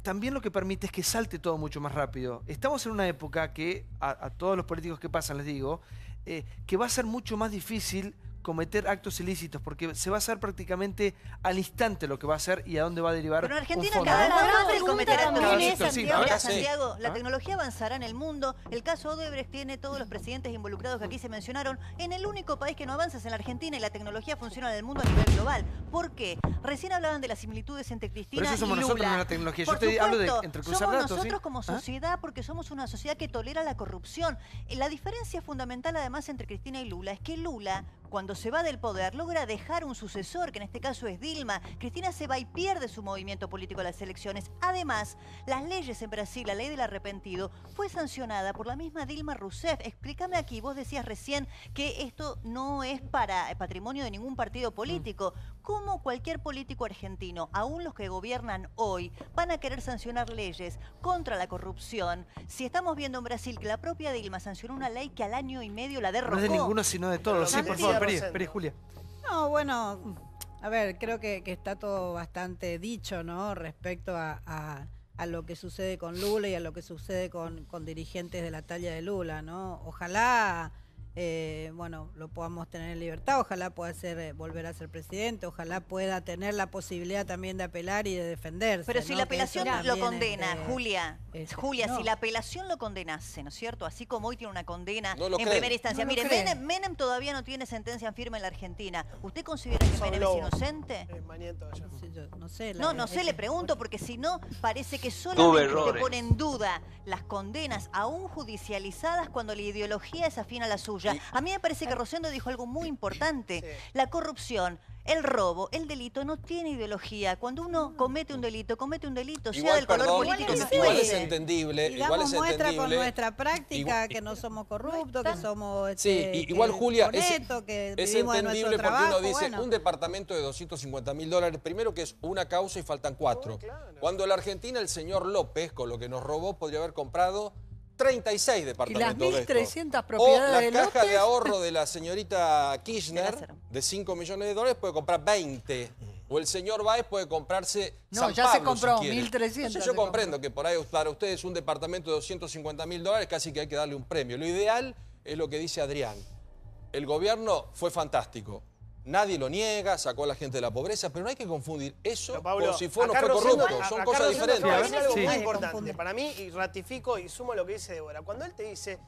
también lo que permite es que salte todo mucho más rápido. Estamos en una época que, a todos los políticos que pasan les digo, que va a ser mucho más difícil cometer actos ilícitos, porque se va a hacer prácticamente al instante lo que va a hacer y a dónde va a derivar. Pero en Argentina un fondo. cada vez más fácil cometer actos ilícitos. Santiago, Mira, Santiago, la tecnología avanzará en el mundo. El caso Odebrecht tiene todos los presidentes involucrados que aquí se mencionaron. En el único país que no avanza es en la Argentina y la tecnología funciona en el mundo a nivel global. ¿Por qué? Recién hablaban de las similitudes entre Cristina Pero eso somos y Lula. nosotros en la tecnología. Por Yo te hablo de supuesto, entrecruzar somos datos. nosotros ¿sí? como sociedad porque somos una sociedad que tolera la corrupción. La diferencia fundamental además entre Cristina y Lula es que Lula, cuando se va del poder, logra dejar un sucesor, que en este caso es Dilma. Cristina se va y pierde su movimiento político en las elecciones. Además, las leyes en Brasil, la ley del arrepentido, fue sancionada por la misma Dilma Rousseff. Explícame aquí, vos decías recién que esto no es para patrimonio de ningún partido político. ¿Cómo cualquier político argentino, aún los que gobiernan hoy, van a querer sancionar leyes contra la corrupción si estamos viendo en Brasil que la propia Dilma sancionó una ley que al año y medio la derrocó? No es de ninguno, sino de todos. Sí, por favor, Peri, Julia. No, bueno, a ver, creo que está todo bastante dicho, ¿no? Respecto a lo que sucede con Lula y a lo que sucede con dirigentes de la talla de Lula, ¿no? Ojalá, bueno, lo podamos tener en libertad, ojalá pueda volver a ser presidente, ojalá pueda tener la posibilidad también de apelar y de defenderse. Pero si ¿no? la apelación lo condena, no. Julia, si la apelación lo condenase, ¿no es cierto? Así como hoy tiene una condena No lo en creen. primera instancia. No lo Mire, creen. Menem todavía no tiene sentencia en firme en la Argentina. ¿Usted considera que Menem es inocente? No sé. No sé, le pregunto, porque si no, parece que solamente usted pone en duda las condenas aún judicializadas cuando la ideología es afín a la suya. A mí me parece que Rosendo dijo algo muy importante. La corrupción, el robo, el delito no tiene ideología. Cuando uno comete un delito, sea Igual, del color perdón, político que igual fuere. es entendible. Y Igual damos es muestra con entendible. nuestra práctica que no somos corruptos, que somos Igual Julia, honestos, que es vivimos de entendible nuestro porque trabajo. uno dice bueno. un departamento de $250.000, primero que es una causa y faltan 4. Cuando en la Argentina el señor López, con lo que nos robó, podría haber comprado 36 departamentos Y las de estos. 1.300 propiedades O de la caja López. de ahorro de la señorita Kirchner de $5 millones puede comprar 20. O el señor Báez puede comprarse No, San ya se Pablo, compró, si quiere. 1.300 Entonces se yo comprendo que por ahí para ustedes un departamento de $250.000 casi que hay que darle un premio. Lo ideal es lo que dice Adrián. El gobierno fue fantástico. Nadie lo niega, sacó a la gente de la pobreza, pero no hay que confundir eso Pablo, con si fue o no acá fue Rosendo- corrupto. Son acá cosas Rosendo diferentes. acaba de decir algo muy Sí. importante para mí, y ratifico y sumo lo que dice Débora. Cuando él te dice,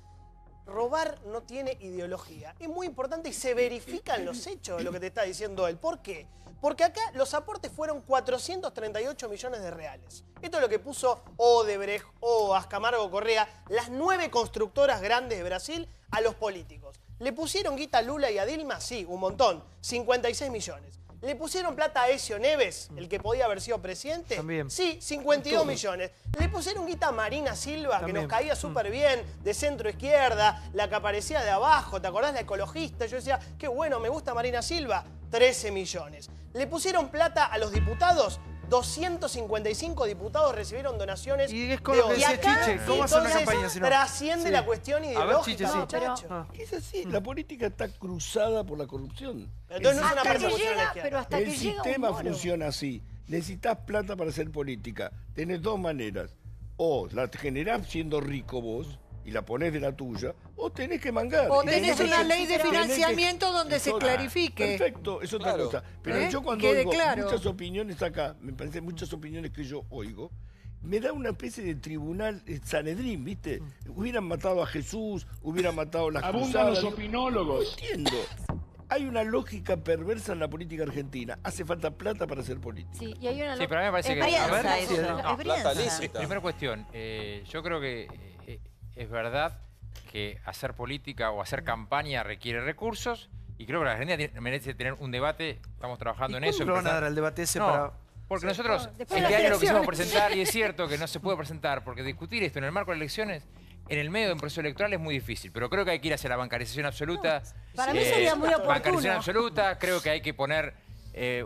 robar no tiene ideología, es muy importante y se verifican los hechos de lo que te está diciendo él. ¿Por qué? Porque acá los aportes fueron 438 millones de reales. Esto es lo que puso Odebrecht o Ascamargo Correa, las 9 constructoras grandes de Brasil, a los políticos. ¿Le pusieron guita a Lula y a Dilma? Sí, un montón, 56 millones. ¿Le pusieron plata a Ezio Neves, el que podía haber sido presidente? También. Sí, 52 millones. ¿Le pusieron guita a Marina Silva, También. que nos caía súper bien, de centro izquierda, la que aparecía de abajo? ¿Te acordás? La ecologista. Yo decía, qué bueno, me gusta Marina Silva. 13 millones. ¿Le pusieron plata a los diputados? 255 diputados recibieron donaciones. Y es con lo que de decía acá, Chiche, ¿cómo hacer una entonces, campaña si no? trasciende Sí. la cuestión A ver, ideológica, Chiche, sí. muchacho. Es así, la política está cruzada por la corrupción. Entonces no es una Hasta que persecución a la llega, izquierda. pero hasta El que llega un sistema moro. funciona así. Necesitas plata para hacer política. Tenés dos maneras. O la generás siendo rico vos y la ponés de la tuya, o tenés que mangar. O Y tenés una ley de tenés que- financiamiento donde se Eso- clarifique. Perfecto, es otra Claro. cosa. Pero ¿Eh? yo cuando Quede oigo claro. muchas opiniones acá, me parece muchas opiniones que yo oigo, me da una especie de tribunal Sanedrín, ¿viste? Hubieran matado a Jesús, hubieran matado a las Abundan cruzadas. los No opinólogos. entiendo. Hay una lógica perversa en la política argentina. Hace falta plata para hacer política. Sí, y hay una Sí, pero a mí me parece que... Experiencia a ver, eso, sí, experiencia. plata lícita. Primera cuestión, yo creo que es verdad que hacer política o hacer campaña requiere recursos y creo que la Argentina merece tener un debate, estamos trabajando en ¿Y eso. cuándo lo van a empezar- dar al debate ese No, para...? porque nosotros después de este las año lo quisimos elecciones. presentar y es cierto que no se puede presentar porque discutir esto en el marco de elecciones en el medio de un proceso electoral es muy difícil, pero creo que hay que ir hacia la bancarización absoluta. Para mí sería muy oportuno. Bancarización absoluta, creo que hay que poner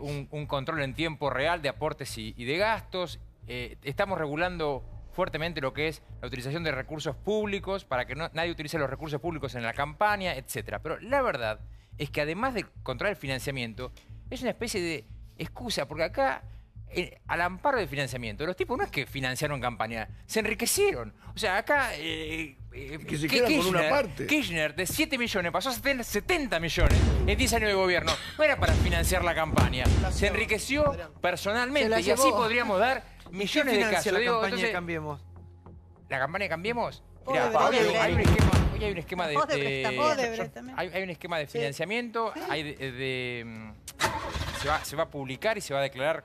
un control en tiempo real de aportes y de gastos. Estamos regulando fuertemente lo que es la utilización de recursos públicos para que nadie utilice los recursos públicos en la campaña, etcétera. Pero la verdad es que además de controlar el financiamiento, es una especie de excusa, porque acá al amparo de financiamiento. Los tipos no es que financiaron campaña, se enriquecieron. O sea, acá que se quedan con una parte. Kirchner de 7 millones pasó a 70 millones en 10 años de gobierno. No era para financiar la campaña. Se enriqueció personalmente y así podríamos dar millones de casos. La campaña de Cambiemos? ¿La campaña de Cambiemos? Mirá, hoy hay un esquema de financiamiento, se va a publicar y se va a declarar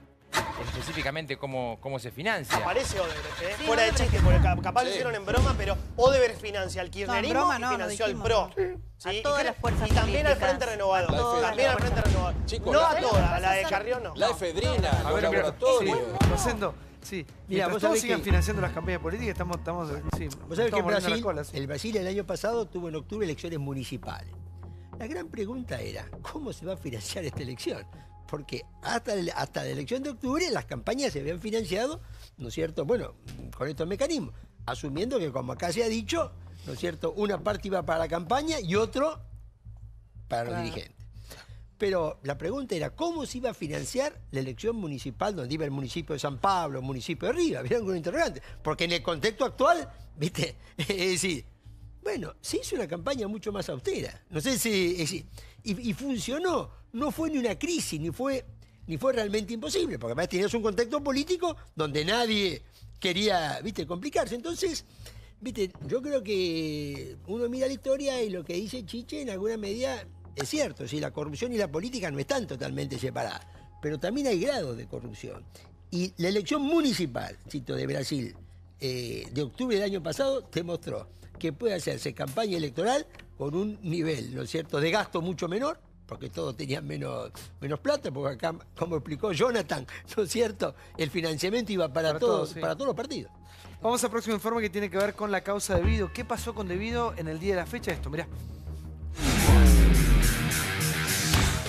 específicamente cómo se financia. Aparece Odebrecht, ¿eh? Sí, fuera de chiste, porque capaz lo hicieron en broma, pero Odebrecht financia al kirchnerismo y financió al PRO. Sí. A todas las fuerzas y también al Frente Renovado. También al Frente Renovado. Chicos, no a todas, a la de Carrión no. La efedrina, los laboratorios. Rosendo, sí. Mira, vos todos sigan financiando las campañas políticas, estamos sí, vos sabés que el Brasil el año pasado tuvo en octubre elecciones municipales. La gran pregunta era, ¿cómo se va a financiar esta elección? Porque hasta la elección de octubre las campañas se habían financiado, ¿no es cierto? Bueno, con estos mecanismos, asumiendo que, como acá se ha dicho, ¿no es cierto?, una parte iba para la campaña y otro para los dirigentes. Pero la pregunta era, ¿cómo se iba a financiar la elección municipal donde iba el municipio de San Pablo, el municipio de Rivas? ¿Vieron con un interrogante? Porque en el contexto actual, ¿viste? Es decir, bueno, se hizo una campaña mucho más austera. No sé si... Y funcionó. No fue ni una crisis, ni fue realmente imposible, porque además tenías un contexto político donde nadie quería, ¿viste?, complicarse. Entonces, ¿viste?, yo creo que uno mira la historia y lo que dice Chiche en alguna medida es cierto. Si la corrupción y la política no están totalmente separadas, pero también hay grados de corrupción. Y la elección municipal, cito, de Brasil, de octubre del año pasado, demostró que puede hacerse campaña electoral con un nivel, ¿no es cierto?, de gasto mucho menor, porque todos tenían menos plata, porque acá, como explicó Jonathan, ¿no es cierto?, el financiamiento iba para todos los partidos. Vamos al próximo informe que tiene que ver con la causa de Vido. ¿Qué pasó con De Vido en el día de la fecha? Esto, mirá.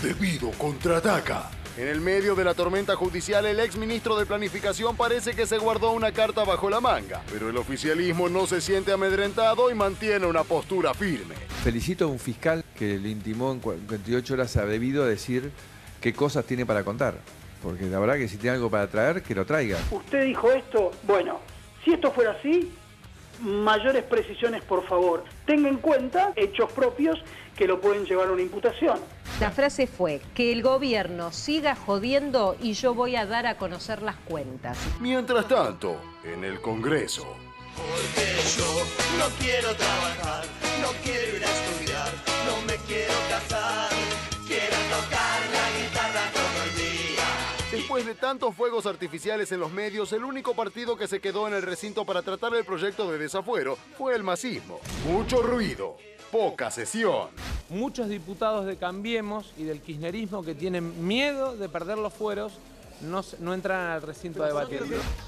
De Vido contraataca. En el medio de la tormenta judicial, el exministro de Planificación parece que se guardó una carta bajo la manga, pero el oficialismo no se siente amedrentado y mantiene una postura firme. Felicito a un fiscal que le intimó en 48 horas a De Vido a decir qué cosas tiene para contar, porque la verdad que si tiene algo para traer, que lo traiga. Usted dijo esto, bueno, si esto fuera así, mayores precisiones por favor. Tenga en cuenta hechos propios que lo pueden llevar a una imputación. La frase fue que el gobierno siga jodiendo y yo voy a dar a conocer las cuentas. Mientras tanto, en el Congreso. Porque yo no quiero trabajar, no quiero ir a estudiar, no me quiero casar, quiero tocar la guitarra todo el día. Después de tantos fuegos artificiales en los medios, el único partido que se quedó en el recinto para tratar el proyecto de desafuero fue el masismo. Mucho ruido, poca sesión. Muchos diputados de Cambiemos y del kirchnerismo que tienen miedo de perder los fueros no entran al recinto a debatir.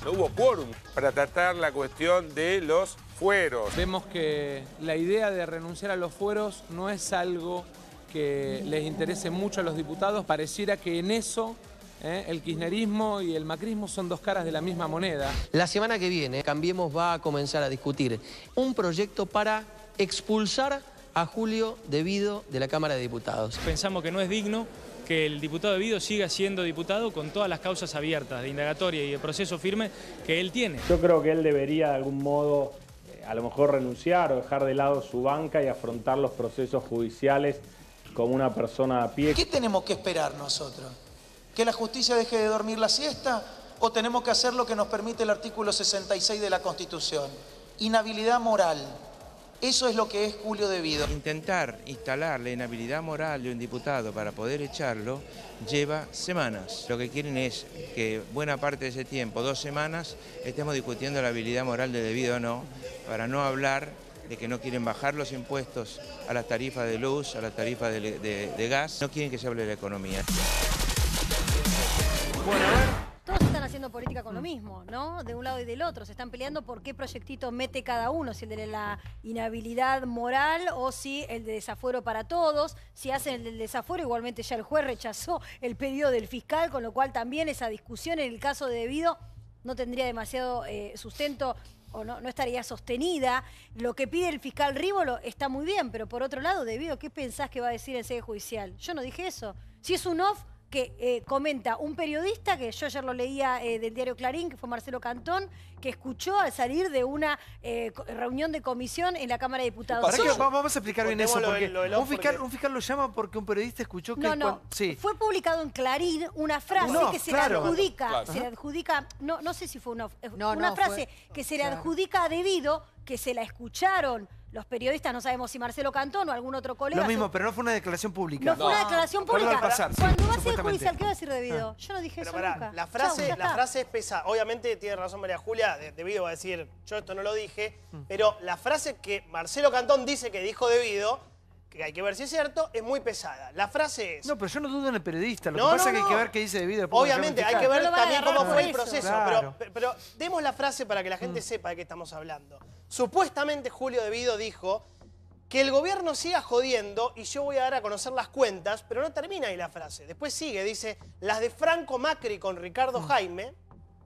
No hubo quórum para tratar la cuestión de los fueros. Vemos que la idea de renunciar a los fueros no es algo que les interese mucho a los diputados. Pareciera que en eso el kirchnerismo y el macrismo son dos caras de la misma moneda. La semana que viene, Cambiemos va a comenzar a discutir un proyecto para expulsar a Julio De Vido de la Cámara de Diputados. Pensamos que no es digno que el diputado De Vido siga siendo diputado con todas las causas abiertas de indagatoria y de proceso firme que él tiene. Yo creo que él debería de algún modo a lo mejor renunciar o dejar de lado su banca y afrontar los procesos judiciales como una persona a pie. ¿Qué tenemos que esperar nosotros? ¿Que la justicia deje de dormir la siesta? ¿O tenemos que hacer lo que nos permite el artículo 66 de la Constitución? Inhabilidad moral. Eso es lo que es Julio De Vido. Intentar instalar la inhabilidad moral de un diputado para poder echarlo lleva semanas. Lo que quieren es que buena parte de ese tiempo, 2 semanas, estemos discutiendo la habilidad moral de De Vido o no, para no hablar de que no quieren bajar los impuestos a las tarifas de luz, a las tarifas de gas. No quieren que se hable de la economía. Bueno, a ver. Todos están haciendo política con lo mismo, ¿no? De un lado y del otro. Se están peleando por qué proyectito mete cada uno, si el de la inhabilidad moral o si el de desafuero para todos. Si hacen el del desafuero, igualmente ya el juez rechazó el pedido del fiscal, con lo cual también esa discusión en el caso de De Vido no tendría demasiado sustento o no estaría sostenida. Lo que pide el fiscal Rívolo está muy bien, pero por otro lado, De Vido, ¿qué pensás que va a decir en sede judicial? Yo no dije eso. Si es un off, que comenta un periodista, que yo ayer lo leía del diario Clarín, que fue Marcelo Cantón, que escuchó al salir de una reunión de comisión en la Cámara de Diputados. Vamos a explicar bien eso, porque porque un fiscal lo llama porque un periodista escuchó que... Sí. Fue publicado en Clarín una frase que se le adjudica, no sé si fue una frase que se le adjudica a Devido, que se la escucharon los periodistas, no sabemos si Marcelo Cantón o algún otro colega. Lo mismo, pero no fue una declaración pública. No fue una declaración pública. Cuando va a ser judicial, ¿qué va a decir Devido? Yo no dije pero eso nunca. La frase es pesada. Obviamente tiene razón María Julia, Devido va a decir, yo esto no lo dije, pero la frase que Marcelo Cantón dice que dijo Devido, que hay que ver si es cierto, es muy pesada. La frase es... No, pero yo no dudo en el periodista. Lo que pasa es que hay que ver qué dice Devido. Obviamente, hay que ver también cómo fue el proceso. Claro. Pero demos la frase para que la gente sepa de qué estamos hablando. Supuestamente Julio Devido dijo que el gobierno siga jodiendo y yo voy a dar a conocer las cuentas, pero no termina ahí la frase. Después sigue, dice, las de Franco Macri con Ricardo Jaime,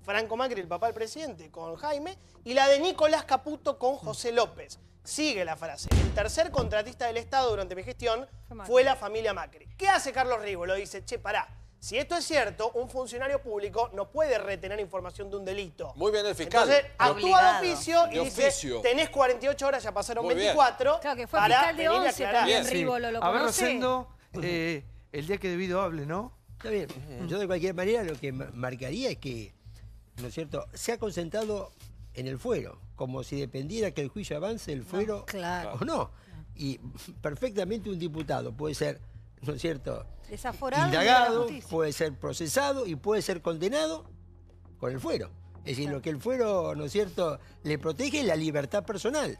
Franco Macri, el papá del presidente, con Jaime, y la de Nicolás Caputo con José López. Sigue la frase. El tercer contratista del Estado durante mi gestión fue la familia Macri. ¿Qué hace Carlos Rívolo? Dice, che, pará. Si esto es cierto, un funcionario público no puede retener información de un delito. Muy bien el fiscal. Entonces, actúa de oficio y dice, tenés 48 horas, ya pasaron 24, claro, que fue para fiscal de 11 también, Rívolo, ¿lo A ver, conoce? Rosendo, el día que Devido hable, ¿no? Está bien. Yo de cualquier manera lo que marcaría es que, ¿no es cierto?, se ha concentrado en el fuero, como si dependiera que el juicio avance el fuero o no. Y perfectamente un diputado puede ser, ¿no es cierto?, desaforado, indagado, puede ser procesado y puede ser condenado con el fuero. Es decir, lo que el fuero, ¿no es cierto?, le protege es la libertad personal,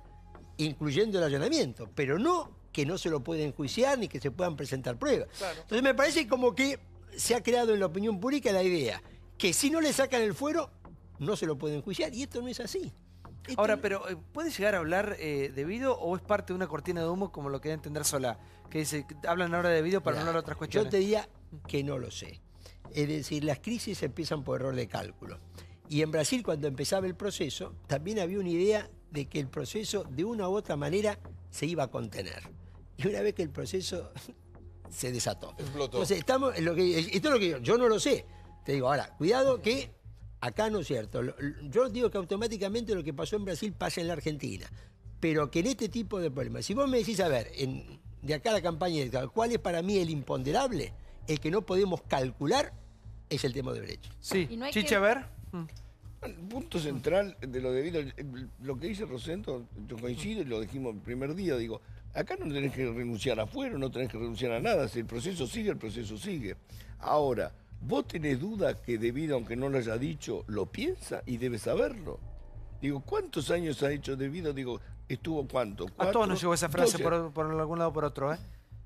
incluyendo el allanamiento, pero no que no se lo pueden enjuiciar ni que se puedan presentar pruebas. Claro. Entonces me parece como que se ha creado en la opinión pública la idea que si no le sacan el fuero, no se lo pueden enjuiciar, y esto no es así. Ahora, pero ¿puede llegar a hablar Devido o es parte de una cortina de humo como lo que debe entender Solá? Que dice, hablan ahora de Devido para no hablar de otras cuestiones. Yo te diría que no lo sé. Es decir, las crisis empiezan por error de cálculo. Y en Brasil, cuando empezaba el proceso, también había una idea de que el proceso, de una u otra manera, se iba a contener. Y una vez que el proceso se desató. Explotó. Entonces, estamos en lo que... Esto es lo que yo no lo sé. Te digo, ahora, cuidado que... Acá no es cierto. Yo digo que automáticamente lo que pasó en Brasil pasa en la Argentina. Pero que en este tipo de problemas, si vos me decís, a ver, de acá a la campaña electoral, ¿cuál es para mí el imponderable? El que no podemos calcular es el tema de Brecht. Sí, Chiche, a ver. El punto central de lo debido, lo que dice Rosendo, yo coincido y lo dijimos el primer día, digo, acá no tenés que renunciar a fuero, no tenés que renunciar a nada, si el proceso sigue, el proceso sigue. Ahora, ¿vos tenés duda que Devido, aunque no lo haya dicho, lo piensa y debe saberlo? Digo, ¿cuántos años ha hecho Devido? Digo, ¿estuvo cuánto? A todos nos llegó esa frase por algún lado o por otro, ¿eh?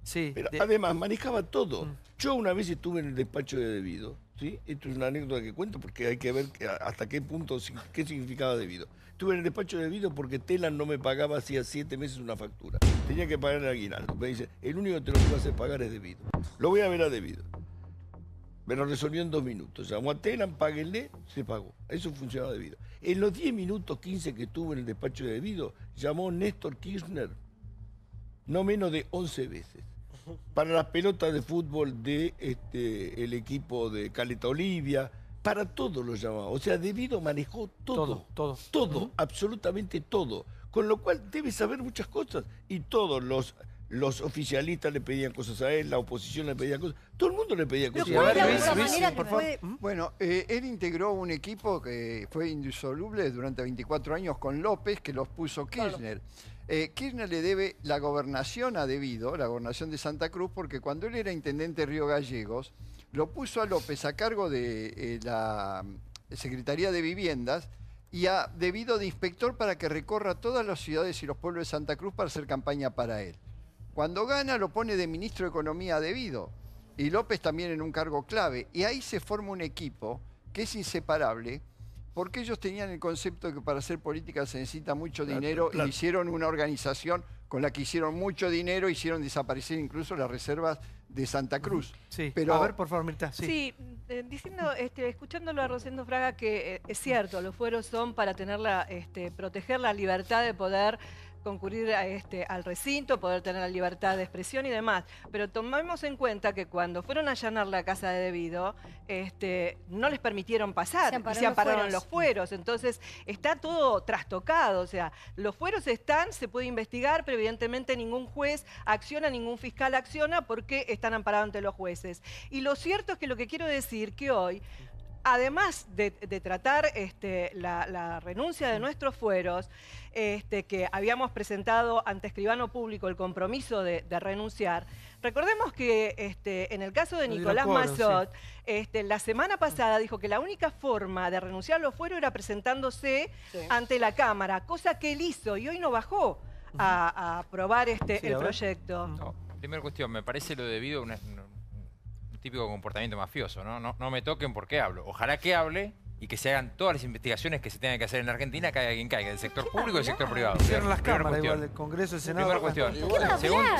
Sí. Pero además, manejaba todo. Yo una vez estuve en el despacho de Devido, ¿sí? Esto es una anécdota que cuento porque hay que ver hasta qué punto, qué significaba Devido. Estuve en el despacho de Devido porque Telan no me pagaba hacía 7 meses una factura. Tenía que pagar el aguinaldo. Me dice, el único que te lo puede hacer pagar es Devido. Lo voy a ver a Devido. Me lo resolvió en 2 minutos. Llamó a Telan, páguenle, se pagó. Eso funcionaba Devido. En los 10 minutos 15 que estuve en el despacho de Devido, llamó Néstor Kirchner no menos de 11 veces. Para las pelotas de fútbol de el equipo de Caleta Olivia, para todo lo llamaba. O sea, Devido manejó todo. Todo, absolutamente todo. Con lo cual debe saber muchas cosas. Y todos los oficialistas le pedían cosas a él, la oposición le pedía cosas, todo el mundo le pedía cosas. ¿Cuál es la única manera que puede...? Bueno, él integró un equipo que fue indisoluble durante 24 años con López, que los puso Kirchner. Kirchner le debe la gobernación a Devido, la gobernación de Santa Cruz, porque cuando él era intendente de Río Gallegos, lo puso a López a cargo de la Secretaría de Viviendas y a Devido de inspector para que recorra todas las ciudades y los pueblos de Santa Cruz para hacer campaña para él. Cuando gana lo pone de ministro de Economía a Devido y López también en un cargo clave. Y ahí se forma un equipo que es inseparable porque ellos tenían el concepto de que para hacer política se necesita mucho dinero y hicieron una organización con la que hicieron mucho dinero, hicieron desaparecer incluso las reservas de Santa Cruz. Sí, pero a ver, por favor, Mirta. Sí, diciendo, escuchándolo a Rosendo Fraga que es cierto, los fueros son para tener proteger la libertad de poder concurrir al recinto, poder tener la libertad de expresión y demás. Pero tomemos en cuenta que cuando fueron a allanar la casa de Debido, no les permitieron pasar y se ampararon los fueros. Entonces está todo trastocado, o sea, los fueros están, se puede investigar, pero evidentemente ningún juez acciona, ningún fiscal acciona porque están amparados ante los jueces. Y lo cierto es que lo que quiero decir que hoy, además de tratar la renuncia de nuestros fueros, que habíamos presentado ante escribano público el compromiso de renunciar, recordemos que en el caso de Nicolás Massot, la semana pasada dijo que la única forma de renunciar a los fueros era presentándose ante la Cámara, cosa que él hizo y hoy no bajó a aprobar el proyecto. No, primera cuestión, me parece lo debido a un típico comportamiento mafioso, ¿no? No me toquen porque hablo. Ojalá que hable y que se hagan todas las investigaciones que se tengan que hacer en la Argentina, caiga quien caiga, del sector público y del sector privado. Cierran las cámaras, igual, el Congreso, el Senado. Primera cuestión.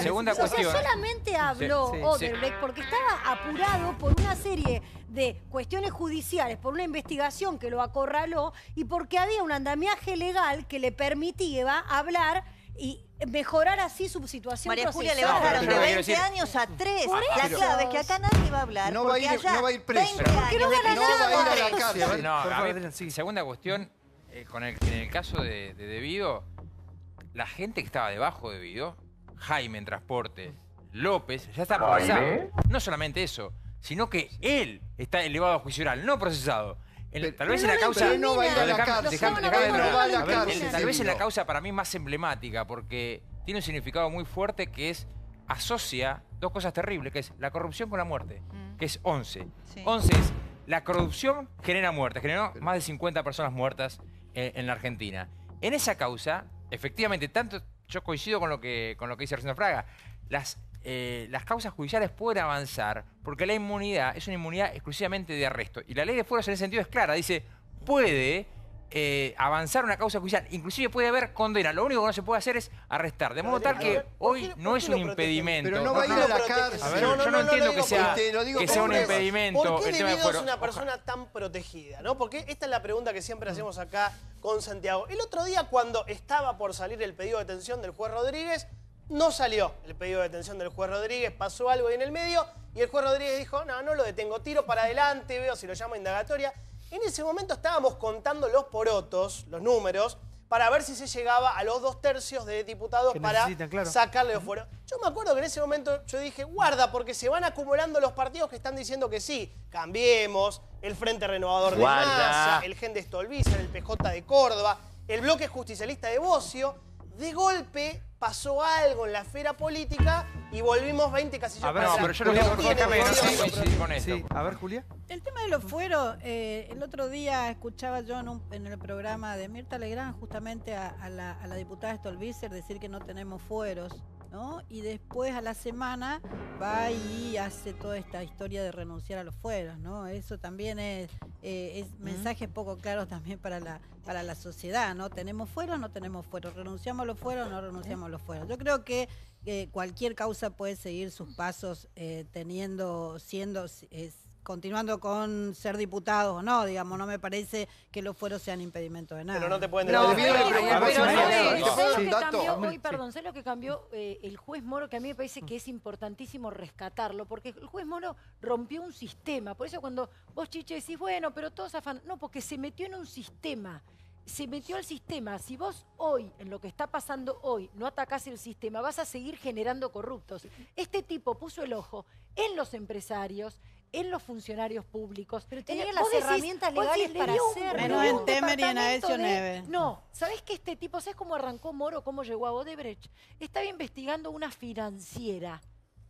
Segunda O sea, cuestión. solamente habló Odebrecht porque estaba apurado por una serie de cuestiones judiciales, por una investigación que lo acorraló y porque había un andamiaje legal que le permitía hablar y mejorar así su situación María Julia, le procesal. bajaron de 20 años a 3. La clave es que acá nadie va a hablar. No va a ir preso. 20 años de prisión. No va a ir a la cárcel. No, a ver, segunda cuestión, en el caso de Debido, la gente que estaba debajo de Debido, Jaime en transporte, López, ya está procesado. No solamente eso, sino que él está elevado a juicio oral, no procesado. Tal vez en la causa. Pero no va a ir a la cárcel. Tal vez en la causa para mí más emblemática, porque tiene un significado muy fuerte que es asocia dos cosas terribles, que es la corrupción con la muerte, que es 11. 11 es la corrupción genera muerte, generó más de 50 personas muertas en la Argentina. En esa causa, efectivamente, tanto yo coincido con lo que dice Rosendo Fraga, las causas judiciales pueden avanzar porque la inmunidad es una inmunidad exclusivamente de arresto. Y la ley de fueros en ese sentido es clara. Dice, puede avanzar una causa judicial. Inclusive puede haber condena. Lo único que no se puede hacer es arrestar. De modo tal que hoy no es un impedimento. Pero no va a ir a la cárcel. A ver, yo no entiendo que sea un impedimento. ¿Por qué el tema de Debido es fuero? una persona tan protegida? ¿No? Porque esta es la pregunta que siempre hacemos acá con Santiago. El otro día, cuando estaba por salir el pedido de detención del juez Rodríguez, no salió el pedido de detención del juez Rodríguez, pasó algo ahí en el medio y el juez Rodríguez dijo, no lo detengo, tiro para adelante, veo si lo llamo indagatoria. En ese momento estábamos contando los porotos, los números, para ver si se llegaba a los 2/3 de diputados para sacarle los fueros. Yo me acuerdo que en ese momento yo dije, guarda, porque se van acumulando los partidos que están diciendo que sí. Cambiemos, el Frente Renovador de Massa, el Gen de Stolbizer, el PJ de Córdoba, el Bloque Justicialista de Bocio. De golpe pasó algo en la esfera política y volvimos 20 casillas para atrás. Pero yo no coincidir con esto. A ver, Julia. El tema de los fueros, el otro día escuchaba yo en el programa de Mirta Legrand justamente a la diputada Stolbizer decir que no tenemos fueros, ¿no? Y después a la semana va y hace toda esta historia de renunciar a los fueros, ¿no? Eso también es mensajes poco claros también para la sociedad, ¿no? ¿Tenemos fueros o no tenemos fueros? ¿Renunciamos a los fueros o no renunciamos a los fueros? Yo creo que cualquier causa puede seguir sus pasos continuando con ser diputados o no, digamos, no me parece que los fueros sean impedimento de nada. Pero no te pueden ¿sabes lo que cambió el juez Moro? Que a mí me parece que es importantísimo rescatarlo, porque el juez Moro rompió un sistema. Por eso cuando vos, Chiche, decís, bueno, pero todos afán... No, porque se metió en un sistema. Se metió al sistema. Si vos hoy, en lo que está pasando hoy, no atacás el sistema, vas a seguir generando corruptos. Este tipo puso el ojo en los empresarios, en los funcionarios públicos. Pero tenía las herramientas legales para hacerlo. Menos en Temer y en Aecio Neves. No, ¿sabés que este tipo, sabés cómo arrancó Moro, cómo llegó a Odebrecht? Estaba investigando una financiera.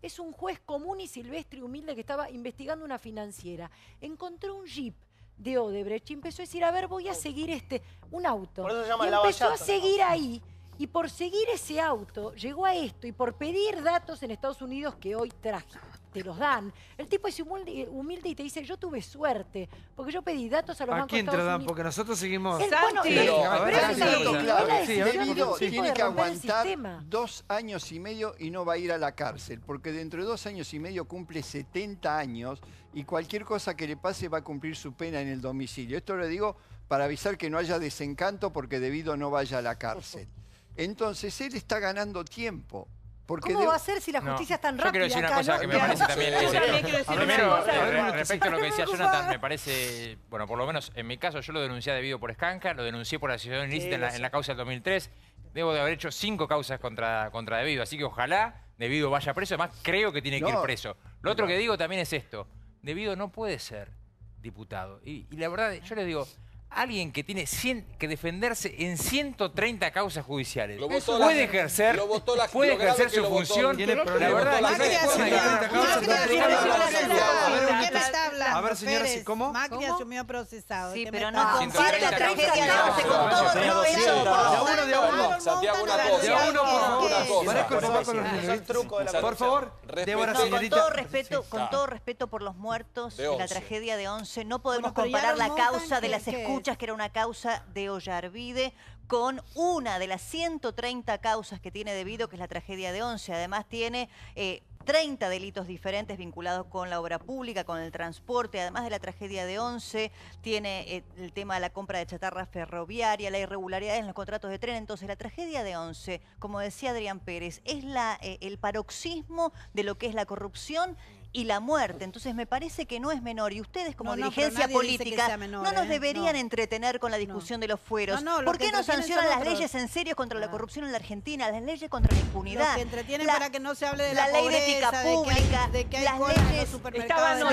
Es un juez común y silvestre y humilde que estaba investigando una financiera. Encontró un jeep de Odebrecht y empezó a decir, a ver, voy a seguir un auto. Por eso se llama y Lavallato, empezó a seguir ahí. Y por seguir ese auto, llegó a esto. Y por pedir datos en Estados Unidos que hoy te los dan. El tipo es humilde y te dice, yo tuve suerte, porque yo pedí datos a los bancos de Estados Unidos. ¿A quién te dan? Porque nosotros seguimos... Debido tiene que aguantar 2 años y medio y no va a ir a la cárcel, porque dentro de 2 años y medio cumple 70 años y cualquier cosa que le pase va a cumplir su pena en el domicilio. Esto lo digo para avisar que no haya desencanto porque Debido no vaya a la cárcel. Entonces él está ganando tiempo. Porque ¿Cómo va a ser si la justicia es tan rápida? Yo quiero decir una cosa que me parece también... Primero, respecto a lo que decía Jonathan, me parece... Bueno, por lo menos en mi caso, yo lo denuncié a Devido por escanca, lo denuncié por asociación ilícita en la causa del 2003. Debo de haber hecho 5 causas contra Devido, así que ojalá Devido vaya preso. Además, creo que tiene que ir preso. Lo otro que digo también es esto. Devido no puede ser diputado. Y la verdad, yo les digo... Alguien que tiene que defenderse en 130 causas judiciales puede ejercer su función. ¿Qué me está hablando? A ver, señora, ¿cómo? Macri asumió procesado. Sí, pero no compare la tragedia de 11 con todo Santiago, una cosa. Por favor, Débora, señorita. Con todo respeto por los muertos de la tragedia de 11, no podemos comparar la causa de las escuchas, que era una causa de Ollarvide, con una de las 130 causas que tiene Devido, que es la tragedia de 11. Además tiene 30 delitos diferentes vinculados con la obra pública, con el transporte. Además de la tragedia de 11, tiene el tema de la compra de chatarra ferroviaria, la irregularidad en los contratos de tren. Entonces, la tragedia de 11, como decía Adrián Pérez, es el paroxismo de lo que es la corrupción y la muerte. Entonces me parece que no es menor. Y ustedes como dirigencia política no nos deberían entretener con la discusión de los fueros. ¿Por qué no sancionan las leyes en serio contra la corrupción en la Argentina? Las leyes contra la impunidad. Los que entretienen para que no se hable de la ley de ética pública, de que hay las colas en los leyes supermercados.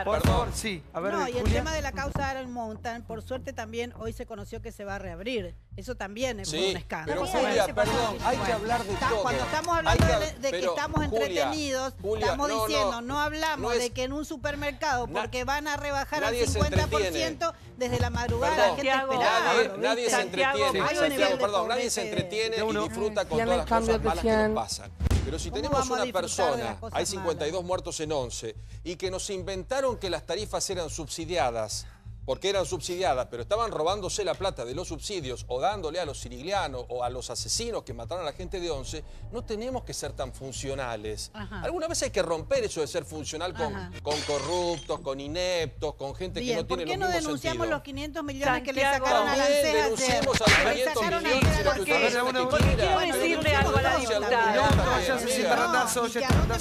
Por favor, sí. A ver, y el tema de la causa Aaron Mountain, por suerte también hoy se conoció que se va a reabrir. Eso también es un escándalo. Pero Julia, perdón, hay que hablar de todo. Cuando estamos hablando de que estamos entretenidos, estamos diciendo, no hablamos de que en un supermercado, porque van a rebajar al 50% desde la madrugada, la gente esperaba. Nadie se entretiene, Santiago, perdón, nadie se entretiene y disfruta con todas las cosas malas que nos pasan. Pero si tenemos una persona, hay 52 muertos en 11, y que nos inventaron que las tarifas eran subsidiadas, porque eran subsidiadas, pero estaban robándose la plata de los subsidios o dándole a los siriglianos o a los asesinos que mataron a la gente de 11, no tenemos que ser tan funcionales. Alguna vez hay que romper eso de ser funcional con corruptos, con ineptos, con gente que no tiene los mismos sentidos. ¿Por qué no denunciamos los 500 millones que le sacaron a la ANSES ayer? Denunciemos a los 500 millones. Quiero decirle algo a la diputada.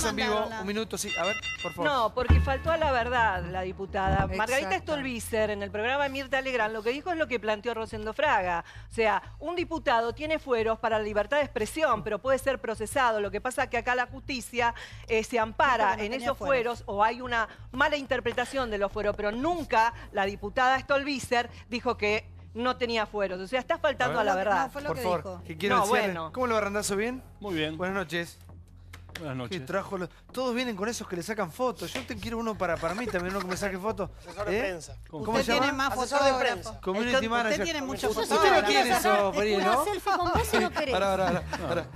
En vivo, un minuto, sí. A ver, por favor. No, porque faltó a la verdad la diputada. Margarita Stolbizer, en el programa de Mirta Legrand, lo que dijo es lo que planteó Rosendo Fraga. O sea, un diputado tiene fueros para la libertad de expresión, pero puede ser procesado. Lo que pasa es que acá la justicia se ampara en esos fueros, o hay una mala interpretación de los fueros, pero nunca la diputada Stolbizer dijo que no tenía fueros. O sea, está faltando a la verdad. No, fue lo por que favor, dijo. ¿qué quiero decir? ¿Cómo lo va, Randazzo? ¿Bien? Muy bien. Buenas noches. Buenas noches. ¿Qué trajo? Todos vienen con esos que le sacan fotos. Yo quiero uno para mí también, uno que me saque fotos. Asesor de prensa. ¿Cómo Usted se llama? tiene más fotógrafos. Community Manager. Usted tiene muchos Usted fotógrafos. no tiene eso, María, ¿no? Una selfie con vos y no querés. Pará.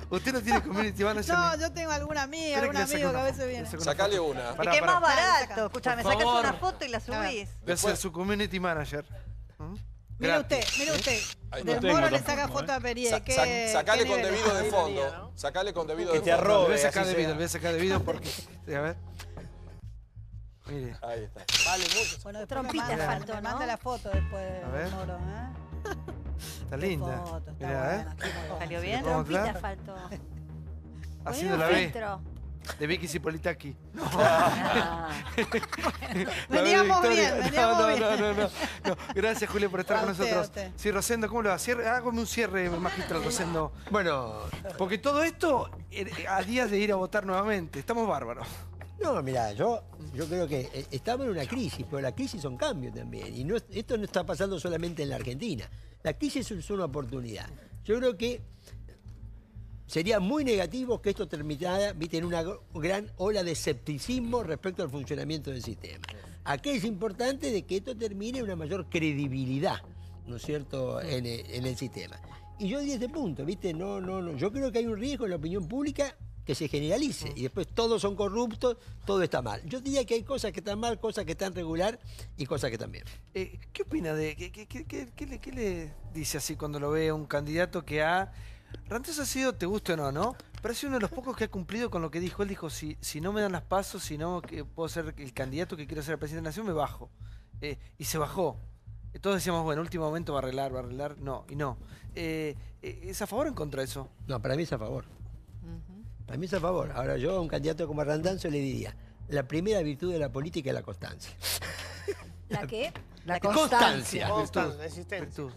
Usted no tiene Community Manager. No, yo tengo alguna amiga, algún amigo que a veces viene. Sacale una. Es que es más barato. Escúchame, sacás una foto y la subís. Voy a ser su Community Manager. Mire usted. Del Moro le saca foto a Perie. Sacale con debido de fondo. Sacale con debido de fondo. Que te arrobe. Voy a sacar debido porque... A ver. Mire. Ahí está. Vale mucho. Bueno, trompita faltó, ¿no? Manda la foto después del Moro, Está linda. Mira, ¿Salió bien? Trompita faltó. Haciendo la B. De Vicky Cipolitaki. Veníamos bien. No. Gracias, Julio, por estar con nosotros. Sí, Rosendo, ¿cómo lo va? Hágame un cierre magistral, Rosendo. Bueno, porque todo esto a días de ir a votar nuevamente. Estamos bárbaros. No, mirá, yo creo que estamos en una crisis, pero la crisis son cambios también. Y esto no está pasando solamente en la Argentina. La crisis es una oportunidad. Yo creo que sería muy negativo que esto terminara en una gran ola de escepticismo respecto al funcionamiento del sistema. Aquí es importante de que esto termine en una mayor credibilidad, ¿no es cierto?, en el sistema. Y yo di este punto, ¿viste? No. Yo creo que hay un riesgo en la opinión pública que se generalice y después todos son corruptos, todo está mal. Yo diría que hay cosas que están mal, cosas que están regular y cosas que están bien. ¿Qué opina de qué le dice así cuando lo ve un candidato que ha... Randazzo ha sido, te guste o no, ¿no? Pero ha sido uno de los pocos que ha cumplido con lo que dijo. Él dijo, si no me dan las pasos, si no puedo ser el candidato que quiero ser el presidente de la nación, me bajo. Y se bajó. Todos decíamos, bueno, último momento va a arreglar. No, y no. ¿Es a favor o en contra de eso? No, para mí es a favor. Para mí es a favor. Ahora yo a un candidato como Randazzo le diría, la primera virtud de la política es la constancia. ¿La qué? La constancia. Virtud.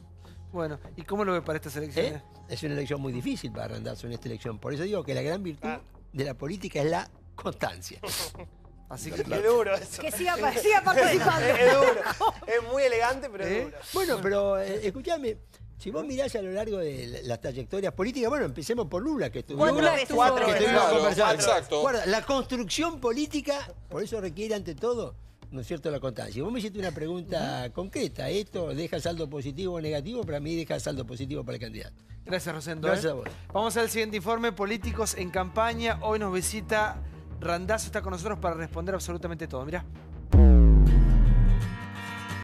Bueno, ¿y cómo lo ve para estas elecciones? Es una elección muy difícil para Randazzo en esta elección. Por eso digo que la gran virtud de la política es la constancia. Así que qué duro eso. Que siga participando. Es duro. Es muy elegante, pero es duro. Bueno, pero escúchame. Si vos mirás a lo largo de las trayectorias políticas, bueno, empecemos por Lula, que estuvimos conversando. Exacto. Guarda, la construcción política, por eso requiere ante todo, ¿no es cierto?, la constancia. Vos me hiciste una pregunta concreta. ¿Esto deja saldo positivo o negativo? Para mí deja saldo positivo para el candidato. Gracias, Rosendo. Gracias a vos. Vamos al siguiente informe. Políticos en campaña. Hoy nos visita Randazzo, está con nosotros para responder absolutamente todo. Mirá.